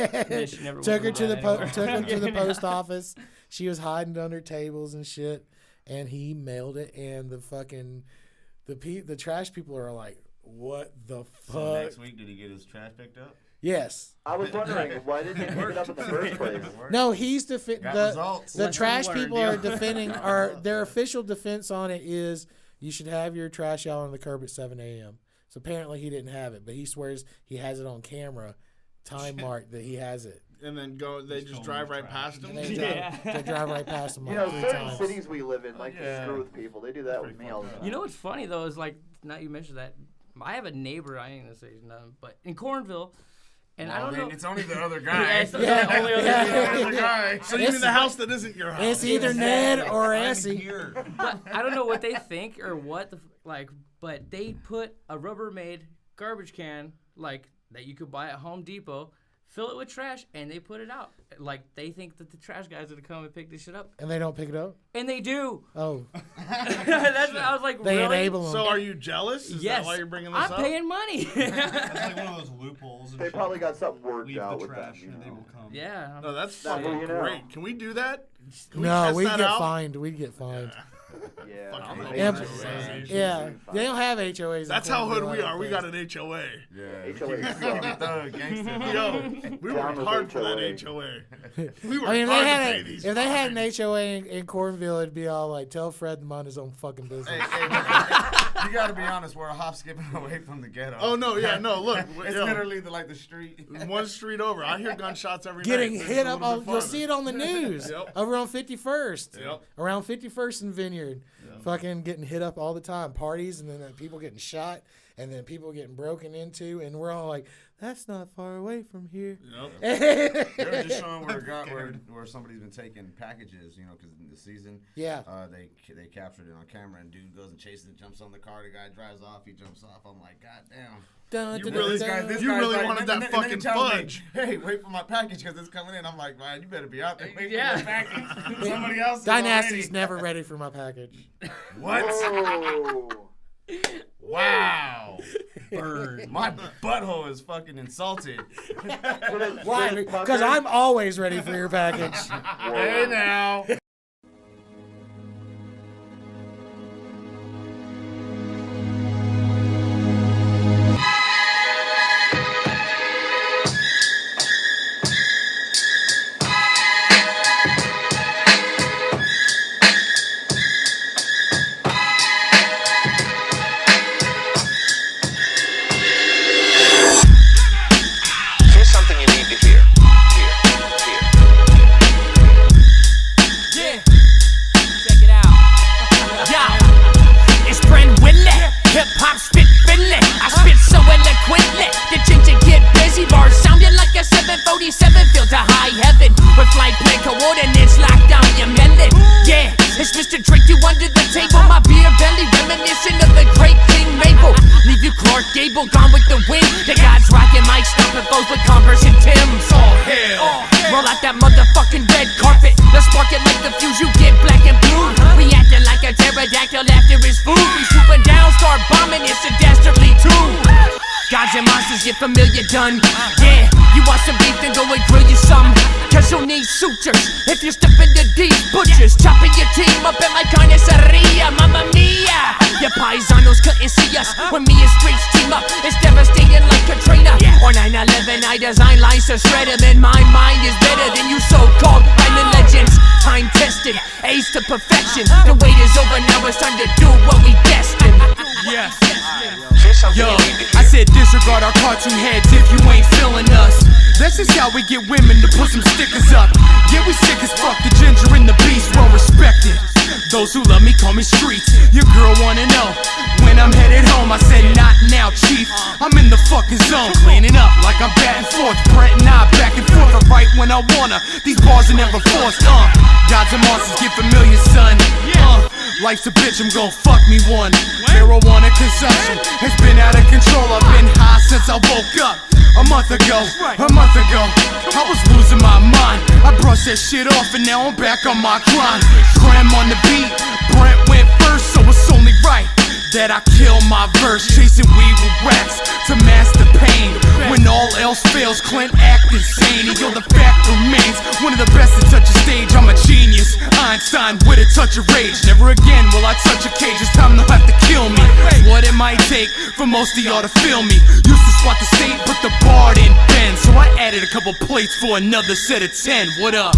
took her to the post office. She was hiding under tables and shit, and he mailed it. And the trash people are like, "What the fuck?" So next week, did he get his trash picked up? Yes. I was wondering why didn't he pick it up in the first place? No, he's the trash people are defending. Results. Their official defense on it is you should have your trash out on the curb at 7 a.m. So apparently he didn't have it, but he swears he has it on camera, time marked that he has it. And then they just drive right past him. They drive right past him. You know, 3 certain times. cities we live in like to screw with people. They do that with me all the time. You know what's funny though is like now you mentioned that I have a neighbor. I ain't gonna say his name, but in Cornville. And I don't know. It's only the other guy. Only other guy. So you mean the house that isn't your house? It's either Ned or Essie. But I don't know what they think or what but they put a Rubbermaid garbage can like that you could buy at Home Depot, fill it with trash, and they put it out. Like they think that the trash guys are gonna come and pick this shit up. And they don't pick it up? And they do. Oh. That's what I was like, they really? enable them. So are you jealous? Is Yes. that why you're bringing this I'm up? paying money. That's like one of those loopholes. And They probably got something worked leave out the with trash them. and they will come. Yeah. No, that's Not fucking what you know. great. Can we do that? Can No, test we that get out? fined. We get fined. Yeah. Fucking Yeah, HOAs. yeah. They don't have HOAs. in That's how hood Cornville, we I don't are. We think. got an HOA. Yeah. HOA sucks. Yo, we worked hard for that HOA. We worked I mean, hard to pay these. if they had an HOA in Cornville, it'd be all like, tell Fred to mind his own fucking business. You gotta be honest, we're a hop skipping away from the ghetto. Oh no, yeah, no. Look, It's yo, literally like the street. one street over. I hear gunshots every Getting night. This hit is a up, little bit you'll farther. see it on the news. Yep. Over on 51st. Yep. Around 51st and Vineyard. Fucking getting hit up all the time. Parties, and then people getting shot, and then people getting broken into, and we're all like, that's not far away from here. Yep. They were just showing where somebody's been taking packages, because in the season, yeah, they captured it on camera, and dude goes and chases it, jumps on the car, the guy drives off, he jumps off. I'm like, God damn. You really wanted that fucking fudge. Hey, wait for my package because it's coming in. I'm like, man, you better be out there waiting for Yeah. your package. Somebody else is Dynasty's already. never ready for my package. What? Whoa. Wow. Burn. My butthole is fucking insulted. Why? Because I'm always ready for your package. Hey now. Here's something you need to hear. Yeah, check it out. Yo, it's Brent Willie. Hip hop spit Finley. I spit so eloquently. The ginger get busy. Bars sounding like a 747 filled to high heaven. With flight plan coordinates locked down your melon. Yeah, it's Mr. Drink you under the table. My beer belly reminiscent of the great King Mabel. Leave you Clark Gable gone with the wind. The gods rocking mics, stomping foes with Converse and Timbs. All hell. Roll out that motherfucking red carpet. Let's spark it like the fuse, you get black and blue. Reacting like a pterodactyl after his food. We swooping down, start bombing, it's a dastardly too. Gods and monsters, get familiar done. Yeah, you want some beef, then go and grill you some. Cause you'll need sutures if you step into deep butchers. Chopping your team up in my carniceria, mamma mia. Your paisanos couldn't see us when me and streets team up. It's devastating like Katrina. Or 9/11, I design lines to shred 'em. And my mind is better than you so-called rhyming legends. time tested, A's to perfection. The wait is over, now it's time to do what we destined. Yeah. Yo, I said disregard our cartoon heads if you ain't feeling us. That's just how we get women to put some stickers up. Yeah, we sick as fuck, the ginger and the beast, well respected. Those who love me call me Streets. Your girl wanna know when I'm headed home. I said not now, chief. I'm in the fucking zone, cleaning up like I'm batting fourth. Brett and I back and forth, I write when I wanna. These bars are never forced. Gods and monsters get familiar, son. Life's a bitch, I'm gon' fuck me one. Marijuana consumption has been out of control. I've been high since I woke up. A month ago, I was losing my mind. I brushed that shit off and now I'm back on my grind. Graham on the beat, Brent went first, so it's only right that I kill my verse. Chasing weed with rats to mask the pain. When all else fails, Clint act insane. And yo, the fact remains, one of the best to touch a stage. I'm a genius, Einstein with a touch of rage. Never again will I touch a cage, it's time they'll have to kill me. What it might take for most of y'all to feel me. Used to swat the state, but the bar didn't bend, so I added a couple plates for another set of 10. What up?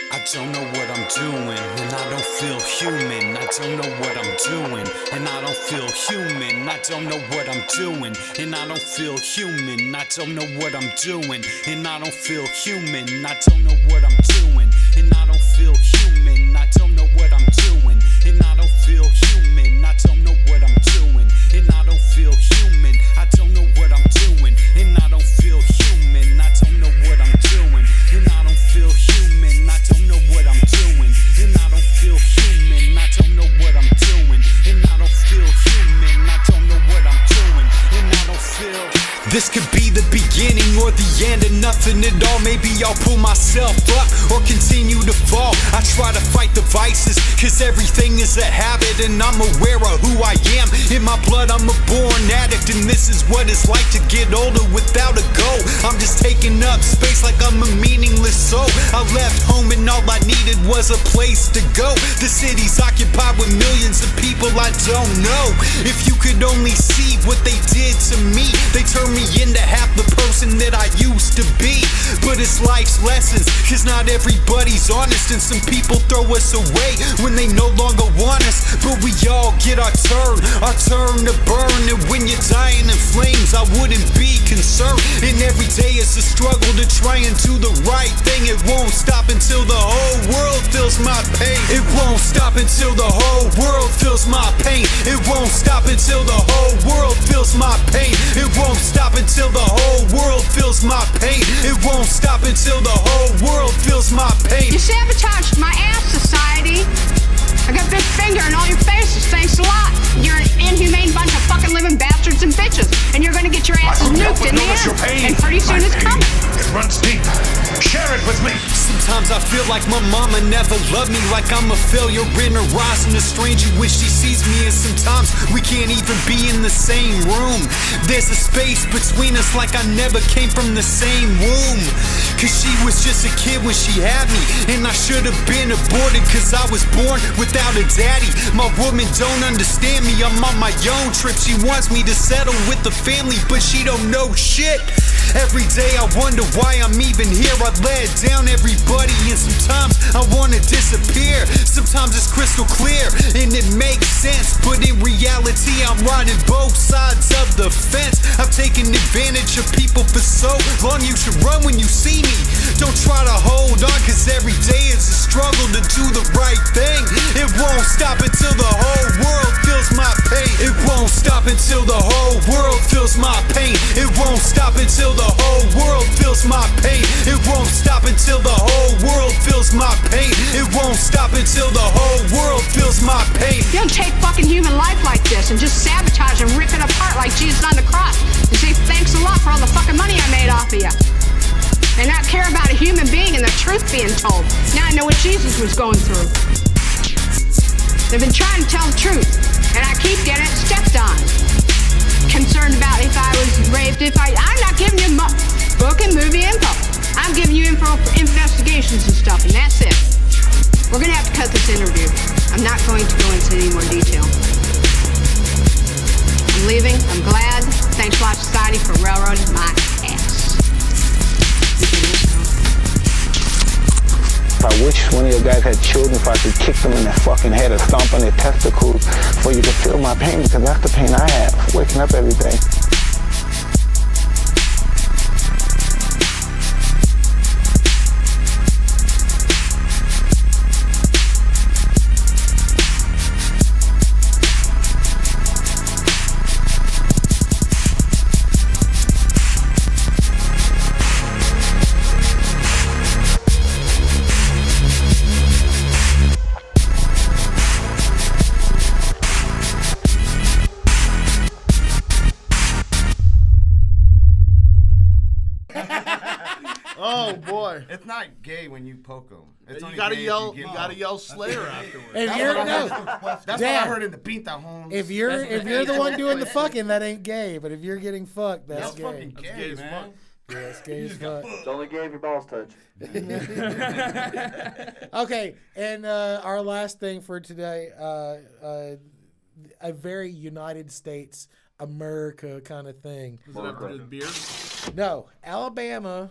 I don't know what I'm doing, and I don't feel human. I don't know what I'm doing, and I don't feel human. I don't know what I'm doing, and I don't feel human. I don't know what I'm doing, and I don't feel human. I don't know what I'm doing, and I don't feel human. I don't know what I'm doing, and I don't feel human. I don't know what I'm doing, and I don't feel human. I don't know what I'm doing, and I don't feel human. I don't know what I'm doing, and I don't feel human. I don't know what I'm doing, and I don't feel human. I don't know what I'm doing, and I don't feel human. I don't know what I'm doing, and I don't feel. This could be the beginning or the end of nothing at all. Maybe I'll pull myself up or continue to fall. I try to fight the vices, cause everything is a habit, and I'm aware of who I am. In my blood I'm a born addict, and this is what it's like to get older without a goal. I'm just taking up space like I'm a meaningless soul. I left home and all I needed was a place to go. The city's occupied with millions of people I don't know. If you could only see what they did to me, they turned me into half the person that I used to be. But it's life's lessons, cause not everybody's honest, and some people throw us away when they no longer want us. But we all get our turn to burn. And when you're dying in flames, I wouldn't be concerned. And every day is a struggle to try and do the right thing. It won't stop until the whole world feels my pain. It won't stop until the whole world feels my pain. It won't stop until the whole world feels my pain. It won't stop until the whole world feels my pain. It won't stop until the whole world feels my pain. You sabotaged my ass, society. I got this finger in all your faces, thanks a lot. You're an inhumane bunch of fucking living bastards and bitches, and you're gonna get your asses nuked in the end. And pretty soon it's coming. It runs deep. Share it with me. Sometimes I feel like my mama never loved me, like I'm a failure in her eyes and a stranger when she sees me. And sometimes we can't even be in the same room. There's a space between us like I never came from the same womb. Cause she was just a kid when she had me, and I should have been aborted cause I was born without a daddy. My woman don't understand me, I'm on my own trip. She wants me to settle with the family, but she don't know shit. Every day I wonder why I'm even here. I let down everybody, and sometimes I wanna disappear. Sometimes it's crystal clear and it makes sense, but in reality I'm riding both sides of the fence. I've taken advantage of people for so long. You should run when you see me. Don't try to hold on, cause every day is a struggle to do the right thing. It won't stop until the whole trying to know what Jesus was going through. They've been trying to tell the truth, and I keep getting it stepped on. Concerned about if I was raped, I'm not giving you book and movie info. I'm giving you info for investigations and stuff, and that's it. We're gonna have to cut this interview. I'm not going to go into any more detail. I'm leaving. I'm glad. Thanks a lot, society, for railroading my ass. I wish one of your guys had children, if I could kick them in their fucking head or stomp on their testicles for you to feel my pain, because that's the pain I have, waking up every day. Oh boy! It's not gay when you poke them. It's You only gotta gay if yell. you You give gotta them. yell Slayer afterwards. If you're That's what I heard in the Pinta Homes. If you're the one doing the fucking, that ain't gay. But if you're getting fucked, that's gay. fucking gay, man. Yeah, it's gay as fuck. It's only gay if your balls touch. Okay, and our last thing for today, a very United States America kind of thing. Does it have to do with beer? No, Alabama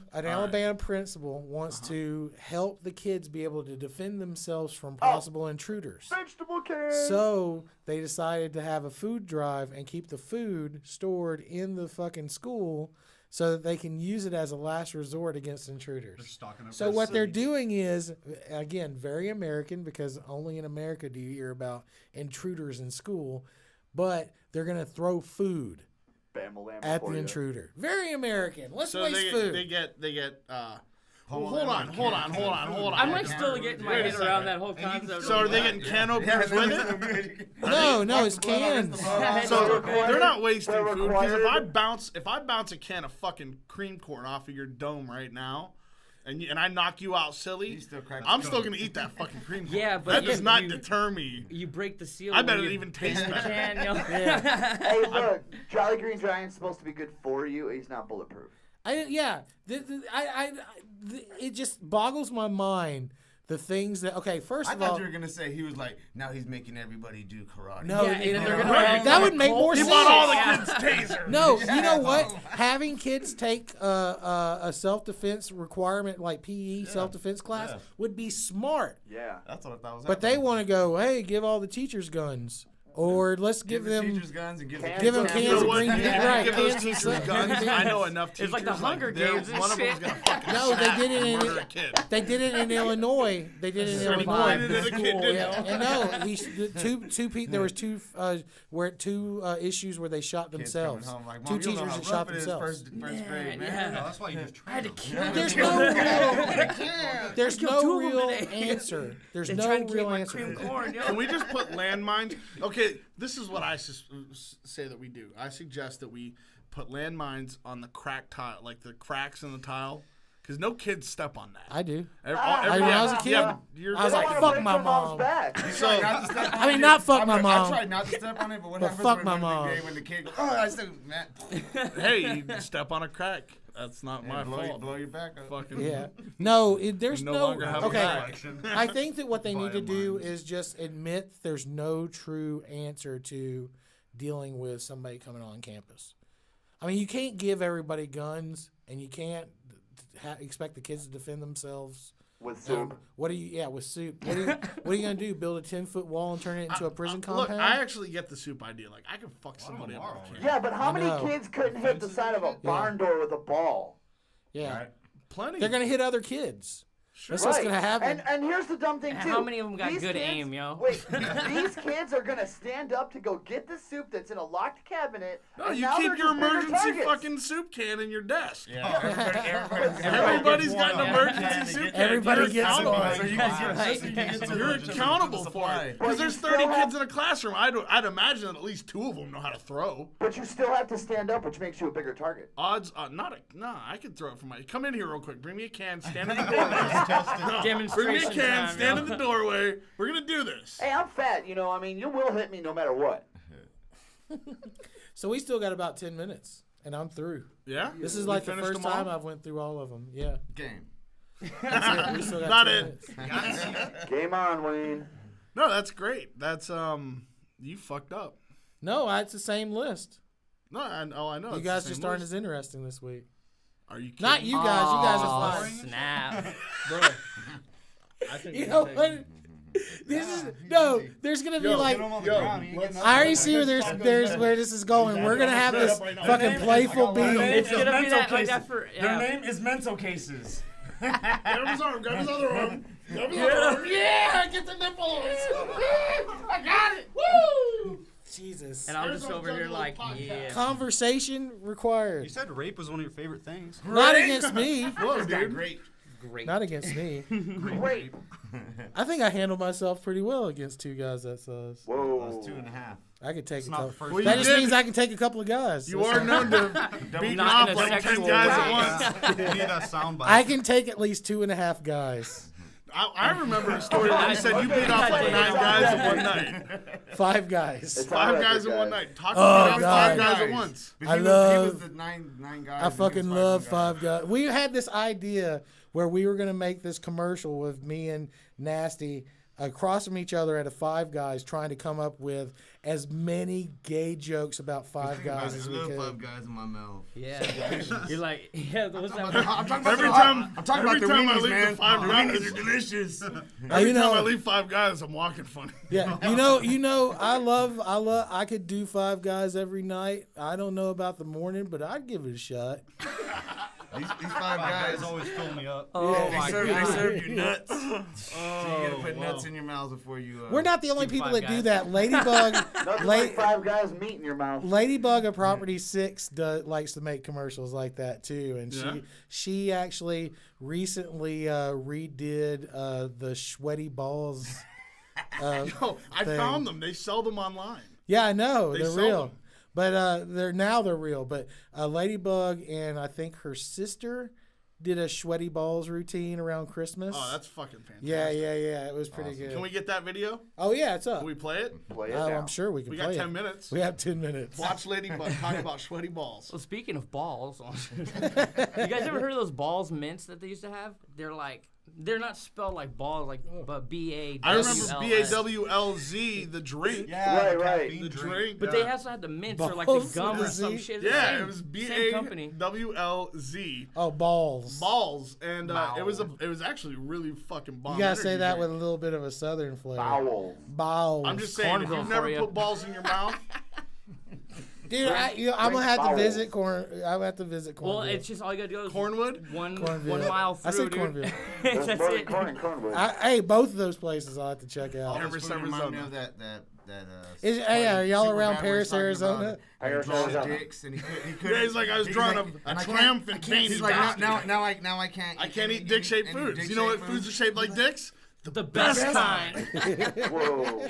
principal wants to help the kids be able to defend themselves from possible intruders. Vegetable cans. So they decided to have a food drive and keep the food stored in the fucking school so that they can use it as a last resort against intruders. They're stocking up So their what they're cities. doing is, again, very American, because only in America do you hear about intruders in school, but they're going to throw food at the intruder. Very American. Let's waste food. They get. Hold Hold on. I'm like still getting my head around that whole concept. So are they getting can openers with it? No, it's cans. So they're not wasting food, because if I bounce a can of fucking cream corn off of your dome right now, and I knock you out silly, I'm still gonna eat that fucking cream corn. Yeah, but that does not deter me. You break the seal. I better when you even taste the that. can, yo. Hey, look, Jolly Green Giant's supposed to be good for you. He's not bulletproof. It just boggles my mind the things that. Okay, first of all, I thought you were gonna say he was like, now he's making everybody do karate. No, Yeah, that would make more sense. He bought all the kids tasers. No, you know what? Having kids take a self-defense requirement like PE self-defense class would be smart. Yeah, that's what I thought was. But they want to go, hey, give all the teachers guns. Or let's give them teachers guns and give them cans of green beans. Right, give those cans teachers of guns. green I beans. know enough teachers. It's like the Hunger Games and one of them's shit. gonna fucking No, they snap did it and in murder a kid. They did it in Illinois. They did it in Illinois. Blinded as a kid, didn't Yeah, they? and no, there was two issues where they shot themselves. Like, Two teachers that shot themselves. First grade, man. Yeah. No, that's why you just I had to kill There's them. no real answer. There's They no tried to real keep my answer. cream corn, yo. Can we just put landmines? Okay, this is what I say that we do. I suggest that we put landmines on the crack tile, like the cracks in the tile, because no kids step on that. I do. When I was a kid, I was like, fuck my mom. So, I mean, not fuck my mom. I tried not to step on it, but what But happens fuck when, my when mom. When the kid goes, oh, I still, man. hey, you step on a crack. That's not my fault. Blow your back up. Fucking Yeah. No, there's no no. longer have a Okay. back. I think that what they need to do is just admit there's no true answer to dealing with somebody coming on campus. I mean, you can't give everybody guns, and you can't expect the kids to defend themselves. With soup. With soup. What are you gonna do? Build a 10-foot wall and turn it into a prison Look, compound? I actually get the soup idea. Like, I could fuck somebody up. with a can. Yeah, but how I many know. kids couldn't hit the side of a barn door with a ball? Yeah. Right. Plenty. They're gonna hit other kids. That's what's gonna happen. And here's the dumb thing And too. how many of them got These good kids- aim, yo? Wait, these kids are gonna stand up to go get the soup that's in a locked cabinet. No, and you now keep they're your just bigger emergency targets. fucking soup can in your desk. Yeah, Everybody's got an emergency soup can. Everybody You're gets accountable. one. So you can get You're accountable for it. Because there's 30 kids in a classroom. I'd imagine that at least 2 of them know how to throw. But you still have to stand up, which makes you a bigger target. Odds, I could throw it from my. Come in here real quick. Bring me a can. Stand in the doorway. Bring me a Demonstration can, time, stand yo. in the doorway. We're going to do this. Hey, I'm fat. You know, I mean, you will hit me no matter what. So we still got about 10 minutes, and I'm through. Yeah? This is We like the finished first them all? time I've went through all of them. Yeah. Game. That's it. We still got Not 10 it. minutes. Game on, Wayne. No, that's great. That's, you fucked up. No, it's the same list. No, I know. You it's guys the just same aren't list. as interesting this week. Are you kidding? Not you guys. You guys are fine. Snap. Bro. I think You know what? This is there's gonna be like I already see where there's where this is going. We're gonna have this fucking playful beat. It's gonna be that like cases. that for Their name is mental cases. Grab his arm. Grab his other arm. Grab his other arm. Yeah, get the nipples. I got it. Woo! Jesus. And I'm just over here like, yeah. Conversation required. You said rape was one of your favorite things. Not against me. Whoa, dude. Great. Not against me. Great. I think I handled myself pretty well against two guys that size. Whoa. 2.5. I could take a not couple. the first Well, That you just did. means I can take a couple of guys. You That's are all. known to beating Not off in a like 10 sexual guys way. at once. You need that soundbite. I can take at least 2.5 guys. I remember a story where you said you beat off like 9 guys in one night. 5 guys. It's 5 not guys like in one guys. night. Talk Oh, about God. 5 guys at once. But I he love- was the nine guys. I and he fucking was love fighting 5 guys. We had this idea where we were gonna make this commercial with me and Nasty across from each other at a 5 guys, trying to come up with as many gay jokes about 5 guys as we I love could. 5 guys in my mouth. Yeah. You're like, yeah, what's that? I'm talking about Every the- time, I'm talking every about the time I weenies, leave man. the 5 The guys, weenies are delicious. every you time know- I leave 5 guys, I'm walking funny. Yeah, you know, I could do 5 guys every night. I don't know about the morning, but I'd give it a shot. These 5 guys guys always fill me up. Oh they my serve, god. They serve you nuts. So you gotta put nuts in your mouth before you. We're not the only do people 5 that do guys. that. Ladybug, Nothing like 5 guys meat in your mouth. Ladybug of Property 6 likes to make commercials like that too, and Yeah. she actually recently redid the sweaty balls. Yo, I thing. found them. They sell them online. Yeah, I know They they're sell real, them. but they're real. But Ladybug and I think her sister did a sweaty balls routine around Christmas. Oh, that's fucking fantastic. yeah. It was pretty good. Can we get that video? Oh yeah, it's up. Can we play it? Play it Oh, now. I'm sure we can. We play got 10 it. minutes. We have 10 minutes. Watch Ladybug talk about sweaty balls. Well, speaking of balls, you guys ever heard of those balls mints that they used to have? They're not spelled like balls, like but B-A-W-L-S. I remember B-A-W-L-Z, the drink. Yeah, Right. The drink. But they also had the mints or like the Balls gum with or a some Z? shit. Yeah, Same- it was same company. B-A-W-L-Z. Oh, balls. Balls. And it was actually really fucking bomb. You gotta say energy that drink. with a little bit of a southern flavor. Bowels. Balls. I'm just saying, if Cornville you've never for ya. put balls in your mouth, Dude, I'm gonna have to bowels. visit I'm have to visit Cornville. Well, it's just all you gotta do is Cornwood? one Cornville. mile through. I said dude. Cornville. There's That's more than it. corn and cornwood. Hey, both of those places I'll have to check out. Every This remind me Arizona. of that. Hey, are y'all Super around bad Paris, where he's talking Arizona? about Paris, drawing Arizona. dicks, and he couldn't. Yeah, he's like, I was drawing like, a and I can't- triumphant cane. He's like, now I can't. I can't eat dick-shaped any foods. dick-shaped You know what foods are shaped like dicks? The best kind. Whoa.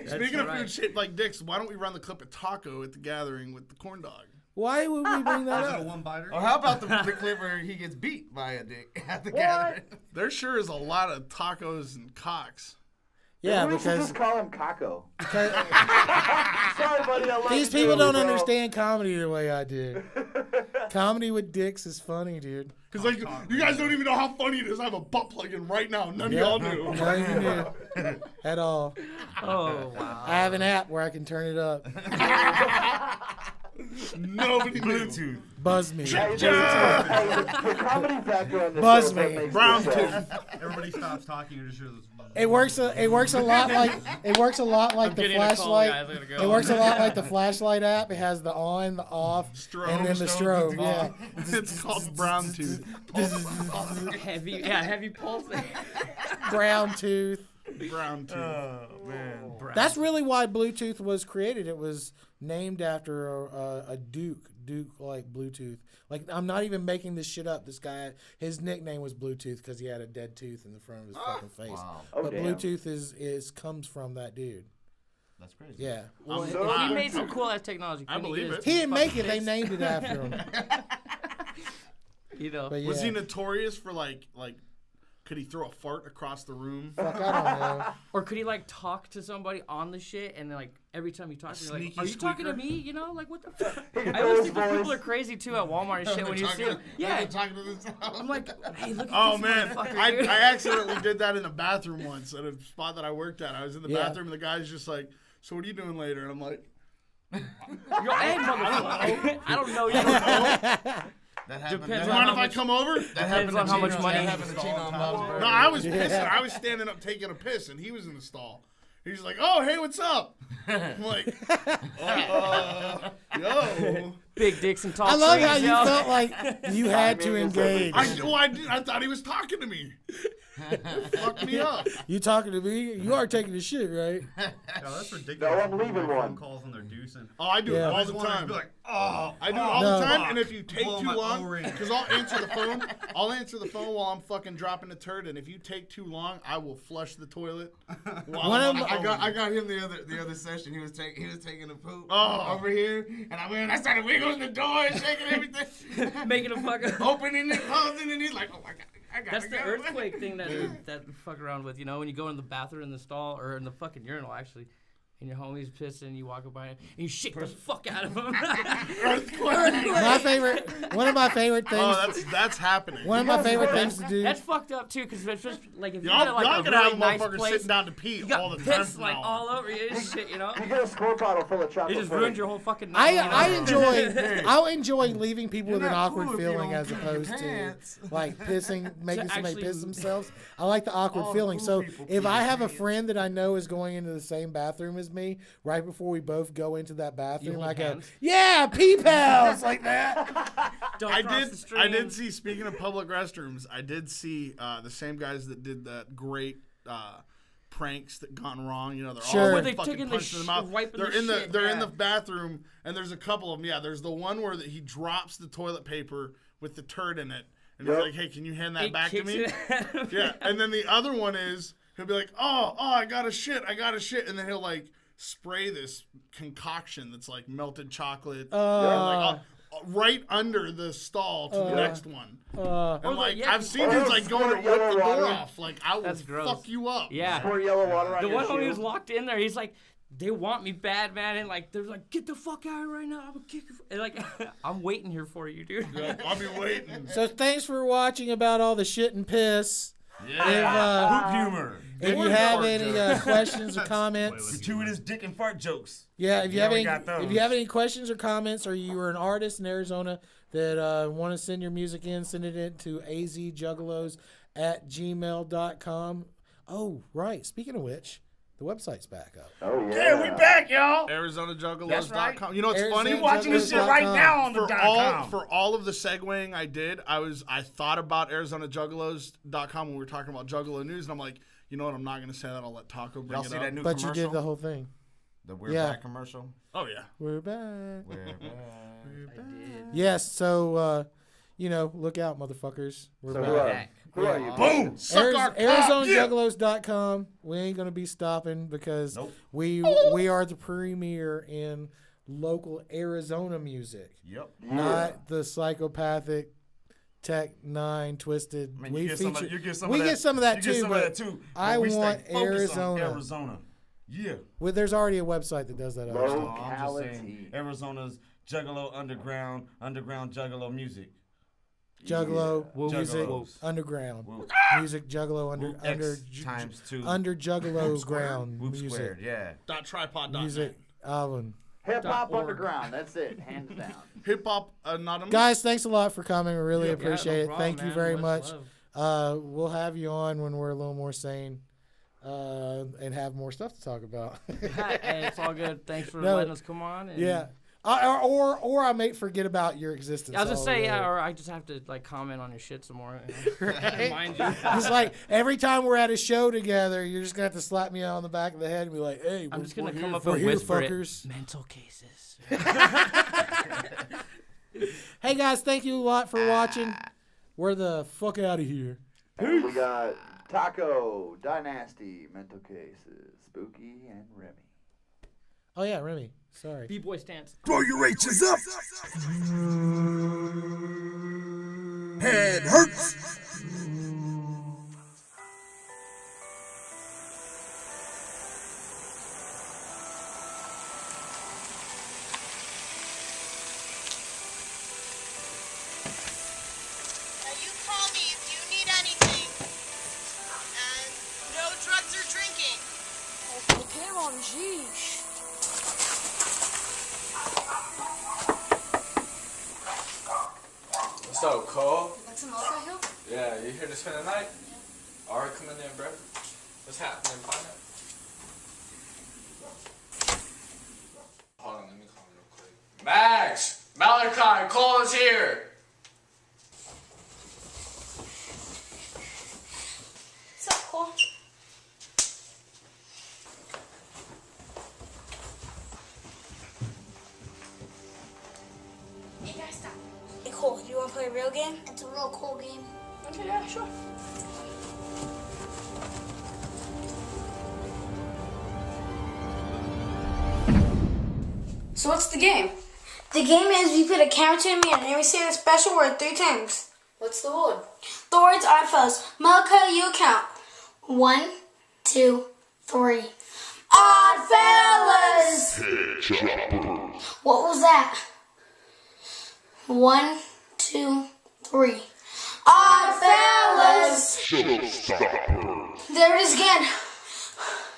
Speaking of right. food shaped like dicks, why don't we run the clip of Taco at the gathering with the corn dog? Why would we bring that Is it a up? one-biter? Or how about the clip where he gets beat by a dick at the gathering? There sure is a lot of tacos and cocks. Yeah, We should because just call him Kako. Sorry, buddy. I love these you, people don't bro. understand comedy the way I do. Comedy with dicks is funny, dude. Because, like, you guys don't even know how funny it is. I have a butt plug in right now. None of y'all knew. No, you knew. At all. Oh wow. I have an app where I can turn it up. Nobody knew. Bluetooth. Buzz me. Hey, the comedy factor on this Buzz show is what me. makes Brown this show. tooth. Everybody stops talking and just hears this. It works a lot like the getting a call, flashlight. guys. I gotta go. It works a lot like the flashlight app. It has the on, the off, and then the strobe. Yeah. It's called brown tooth. heavy pulse. Brown tooth. Brown tooth. Oh man. That's really why Bluetooth was created. It was named after a Duke like Bluetooth. Like, I'm not even making this shit up. This guy, his nickname was Bluetooth because he had a dead tooth in the front of his fucking face. Wow. But damn. Bluetooth is comes from that dude. That's crazy. Yeah. Well, I'm if so- he made some cool ass technology, I believe it. He didn't make it. They named it after him. You know. But yeah. Was he notorious for like Could he throw a fart across the room? Fuck, I don't know. Or could he like talk to somebody on the shit and then like every time you talk to me, like, Sneaky are you talking to squeaker? me? You know, like what the fuck? I always think that people are crazy too at Walmart and shit when you see them. Yeah, talking to themselves. I'm like, hey, look at Oh this man, motherfucker, dude. I accidentally did that in the bathroom once at a spot that I worked at. I was in the Yeah. bathroom and the guy's just like, "So what are you doing later?" And I'm like, Yo, hey, motherfucker. I don't know. You don't know. That happened. Depends "You on mind how if I much- come over?" Depends on how much money. That happened to Tina on Bob's birthday. No, I was pissing. I was standing up taking a piss, and he was in the stall. He's like, "Oh, hey, what's up?" I'm like, "Yo." Big dicks and tall I love how trees, you yo. felt like you had to engage. I thought he was talking to me. It fucked me up. You talking to me? You are taking the shit, right? Yo, that's ridiculous. No, I'm leaving Phone one. calls when they're deucing. Oh, I do Yeah. it all I the just wanted to time. be like, oh, I do it all No. the time, fuck. and if you take Blow too my long, O-ring. because I'll answer the phone, while I'm fucking dropping a turd, and if you take too long, I will flush the toilet. While One I'm of on my- the phone. I got him the other session. He was taking a poop Oh. over here, and I started wiggling the door and shaking everything, Making a fucking opening and closing, and he's like, "Oh my god, I got That's the earthquake thing that we fuck around with, you know, when you go in the bathroom in the stall or in the fucking urinal actually, and your homie's pissing, you walk up by him and you shake the fuck out of him. My favorite, one of my favorite things. Oh, that's happening. One of my favorite things to do. That's fucked up too, because it's just like if you Y'all, get like y'all a can have really nice motherfuckers place, sitting down to pee you got all the time. piss like all over you and shit, you know. You get a squirt bottle full of chocolate. It just pudding. ruined your whole fucking night. you know? I'll enjoy leaving people with an not awkward cool if you feeling don't as pee your opposed to pants. like pissing, making somebody actually- piss themselves. I like the awkward feeling. So if I have a friend that I know is going into the same bathroom as me, right before we both go into that bathroom, hold I go, hands? "Yeah, pee pals," like that. Don't I cross did. the stream. I did see. Speaking of public restrooms, I did see the same guys that did that great pranks that gone wrong. You know, they're Sure. all Where they fucking taking the punching them out. wiping They're the in the shit, they're in yeah. the bathroom, and there's a couple of them. Yeah, there's the one where he drops the toilet paper with the turd in it, and he's like, "Hey, can you hand that He back to kicks me?" it at him. Yeah, and then the other one is he'll be like, "Oh, I got a shit, and then he'll like spray this concoction that's like melted chocolate, and, like, right under the stall to the next one. And like yeah, I've seen dudes like going to rip the door off. Like I will That's gross. fuck you up. Yeah. Pour yellow water on The your one homie shoe. was locked in there. He's like, they want me bad, man, and like they're like, get the fuck out of here right now. I'm gonna kick you. And like, I'm waiting here for you, dude. Yeah, I'll be waiting. So thanks for watching about all the shit and piss. Poop humor. If you have any questions or comments, Gratuitous dick and fart jokes. yeah, if you Yeah, have we any, got those. if you have any questions or comments, or you are an artist in Arizona that want to send your music in, send it in to azjuggalos@gmail.com. Oh, right. Speaking of which, the website's back up. Oh Yeah, we back, y'all. ArizonaJuggalos.com. You know what's funny? Arizona Watching this shit right now on the .com. For all of the segueing I did, I thought about ArizonaJuggalos.com when we were talking about Juggalo news, and I'm like, you know what? I'm not gonna say that. I'll let Taco bring Y'all it see up. that new But you commercial? did the whole thing. The We're Yeah. Back commercial? Oh yeah. We're back. We're back. Yes, so, look out, motherfuckers. We're So back. who are you? Boom! Suck our cock. ArizonaJuggalos.com. We ain't gonna be stopping because Nope. we are the premier in local Arizona music, Yep. not the psychopathic Tech 9 twisted. I mean, we you get some of- feature. you get some we of that- get some of that you too, get some of but that too, but I we stay want focused on Arizona. Arizona. Yeah. Well, there's already a website that does that. other stuff. I'm just saying, Locality. Arizona's Juggalo underground Juggalo music. Juggalo music Juggalos. underground Whoop. music Juggalo under Whoop under X times 2. under Juggalo Whoop squared. ground Whoop music squared, yeah. .tripod.net. music album. Hip Hop .org. Underground. That's it, hands down. Hip Hop Anonymous. Guys, thanks a lot for coming. We really Yeah, appreciate no it. problem, Thank you man. very Much much. love. We'll have you on when we're a little more sane and have more stuff to talk about. Hey, it's all good. Thanks for No. letting us come on. And Yeah. Or I may forget about your existence. I was just say, altogether. or I just have to like comment on your shit some more. Remind you. It's like every time we're at a show together, you're just gonna have to slap me on the back of the head and be like, "Hey, I'm just gonna we're come here, up we're and here, whisper fuckers." it. Mental cases. Hey guys, thank you a lot for watching. We're the fuck out of here. And we got Taco, Dynasty, Mental Cases, Spooky, and Remy. Oh yeah, Remy. Sorry. B-boy stance. Throw your H's up. Head hurts. Now you call me if you need anything. And no drugs or drinking. Okay, Ron, jeez. What's up, Cole? Like some alcohol here? Yeah, you here to spend the night? Alright, come in there, bro. What's happening? Find out. Hold on, let me call him real quick. Max! Malachi, Cole is here! What's up, Cole? Hey guys, stop. Hey Cole, do you want to play a real game? It's a real cool game. Okay, yeah, sure. So what's the game? The game is we put a camera to a man and we say the special word 3 times. What's the word? The word's Oddfellaz. Malachi, you count. 1, 2, 3. Oddfellaz! What was that? 1, 2, 3. Oddfellaz! There it is again.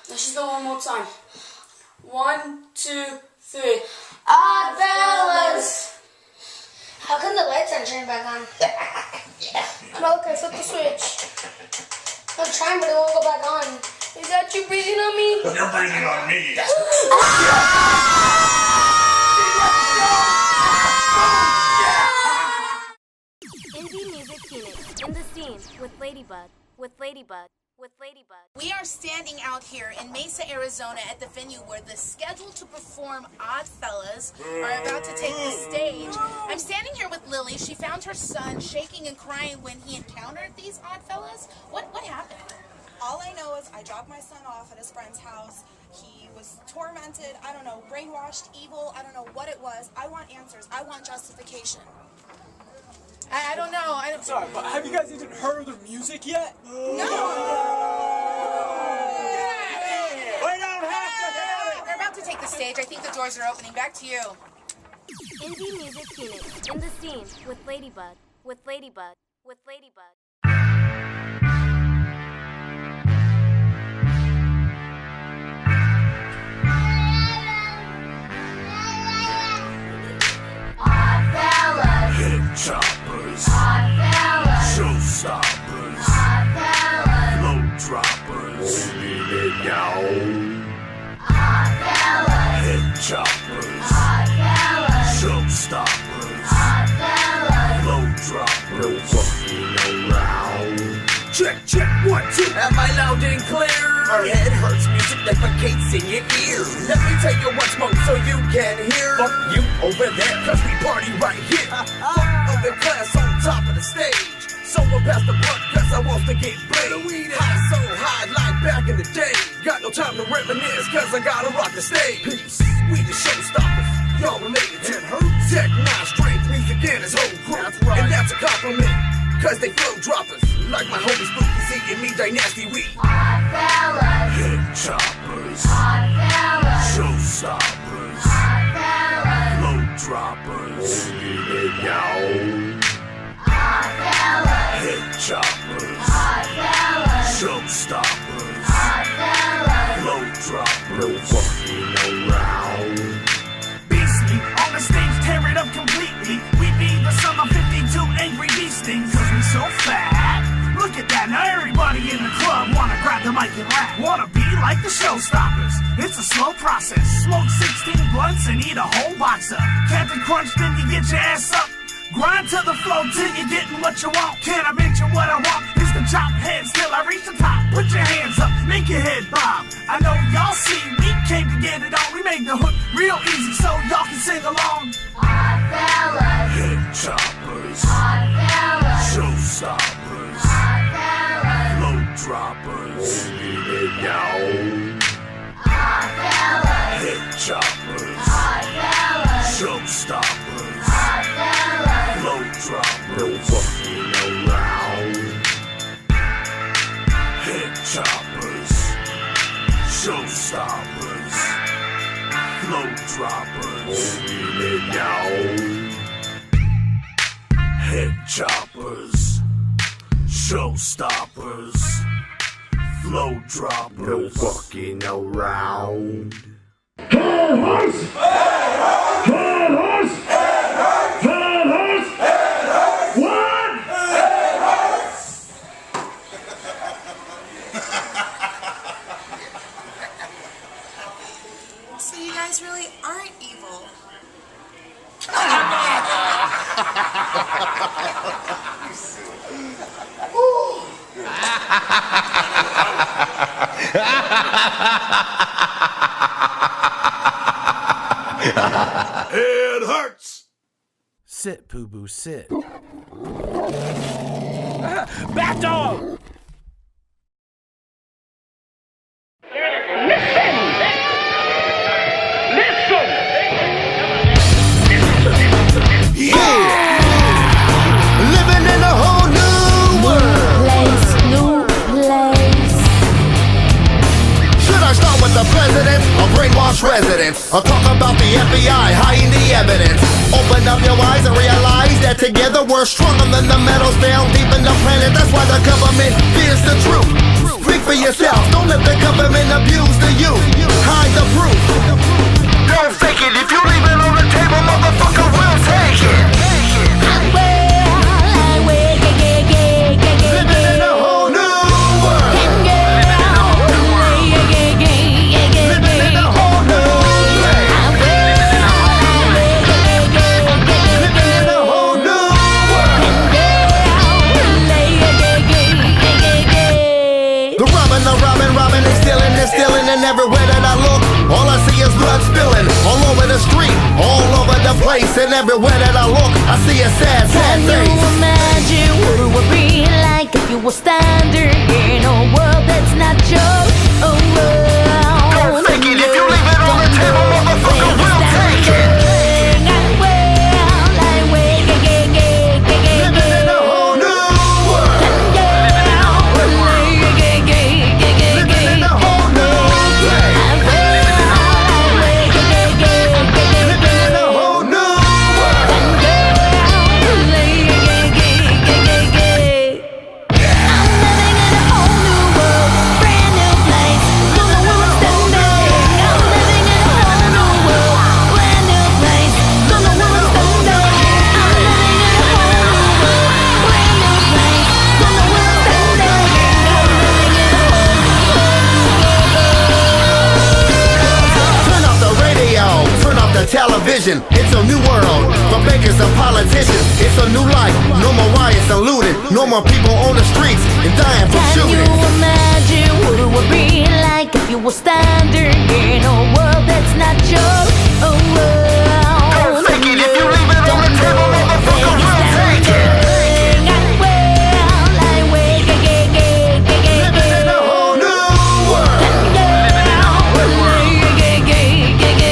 Let's just go one more time. 1, 2, 3. Oddfellaz! How come the lights aren't turning back on? Malachi, flip the switch. I'm trying, but it won't go back on. Is that you breathing on me? You're breathing on me. Indie Music Phoenix in the scene with Ladybug. We are standing out here in Mesa, Arizona at the venue where the scheduled to perform Oddfellaz are about to take the stage. I'm standing here with Lily. She found her son shaking and crying when he encountered these Oddfellaz. What happened? All I know is I dropped my son off at his friend's house. He was tormented, I don't know, brainwashed, evil, I don't know what it was. I want answers. I want justification. I don't know. Sorry, but have you guys even heard the music yet? No! We don't have to hear it! We're about to take the stage. I think the doors are opening. Back to you. Indie Music Phoenix in the scene with Ladybug. Oddfellaz. Hip choppers. Oddfellaz. Showstoppers. Oddfellaz. Flow droppers. Oddfellaz. Hip choppers. Oddfellaz. Showstoppers. Oddfellaz. Flow droppers. No fucking around. Check, 1, 2. Am I loud and clear? Our head hurts, music defecates in your ear. Let me tell you what's more so you can hear. Fuck you over there, cause we party right here. Fuck the class on top of the stage. Someone pass the blunt cause I want to get bladed. High so high like back in the day. Got no time to reminisce cause I gotta rock the stage. Peace, we the showstoppers, y'all related to her. Tech 9 strength, music and his whole crew. And that's a compliment, cause they flow droppers. Like my homie Spooky Z and me, Dynasty we. Oddfellaz. Hip choppers. Oddfellaz. Showstoppers. Oddfellaz. Flow droppers. Oddfellaz. Hip choppers. Oddfellaz. Showstoppers. Oddfellaz. Flow droppers. No fucking around. Beastly, on the stage, tear it up completely. We be the summer 52 angry beasting, cause we so fat. Look at that, now everybody in the club wanna grab the mic and rap. Wanna be like the showstoppers. It's a slow process. Smoke 16 blunts and eat a whole box up. Captain Crunch, then you get your ass up. Grind to the flow till you're getting what you want. Can I mention what I want? It's the chop heads till I reach the top. Put your hands up, make your head bob. I know y'all see we came to get it on. We made the hook real easy so y'all can sing along. Oddfellaz. Hip choppers. Oddfellaz. Showstoppers. Oddfellaz. Flow droppers. Oddfellaz. Hip choppers. Oddfellaz. Showstoppers. Oddfellaz. Flow droppers. No fucking around. Hip choppers. Showstoppers. Flow droppers. Head choppers, showstoppers, flow droppers. No fucking around. Head horse! Head horse! Head horse! What? So you guys really aren't evil. It hurts. Sit, Poo Boo, sit. Back dog! Living in a whole new world. New place. Should I start with the president or brainwash residents? Or talk about the FBI hiding the evidence? Open up your eyes and realize that together we're stronger than the metals down deep in the planet. That's why the government fears the truth. Speak for yourself. Don't let the government abuse the youth. Hide the proof. Don't fake it. If you leave it on the table, motherfucker, we'll take it. Living in a whole new world. Living in a whole new world. Living in a whole new world. Living in a whole new world. The robbing, they stealing, and everywhere that I look, all I see is blood spilling. All over the street, all over the place, and everywhere that I look, I see a sad Can face. you imagine what it would be like if you were standing in a world that's not your world? Don't fake it. If you leave it on the table, motherfucker, we'll take it. Living in a whole new world. Living in a whole new world. Living in a whole new place. Living in a whole new Turn off the radio, turn off the television. It's a new world for bakers and politicians. It's a new life, no more riots and looting, no more people on the streets and dying from Can shooting. you imagine what it would be like if you were standing in a world that's not your world? Don't fake it. If you leave it on the table, motherfucker, we'll take it.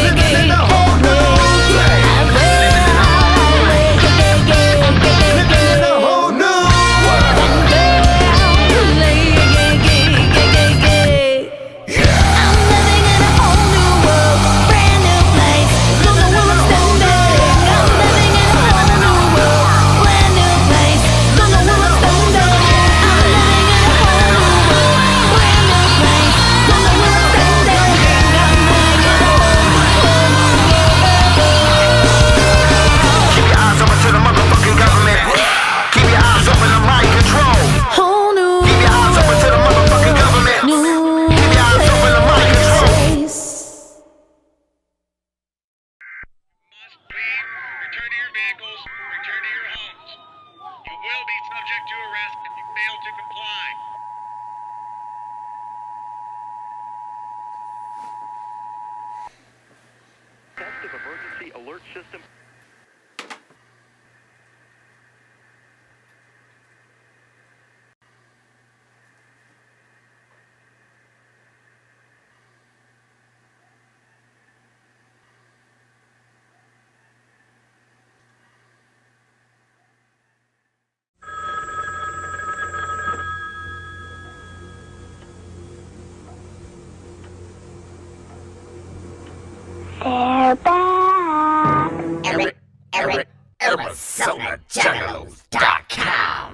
Living in a whole new world. Living in a whole new world. Living in a whole new place. Living in a whole new world. Keep your eyes open to the motherfucking government. Keep your eyes open to mind control. Keep your eyes open to the motherfucking government. Keep your eyes open to mind control. Return to your vehicles, return to your homes. You will be subject to arrest if you fail to comply. Test of emergency alert system. Eric, ArizonaJuggalos.com.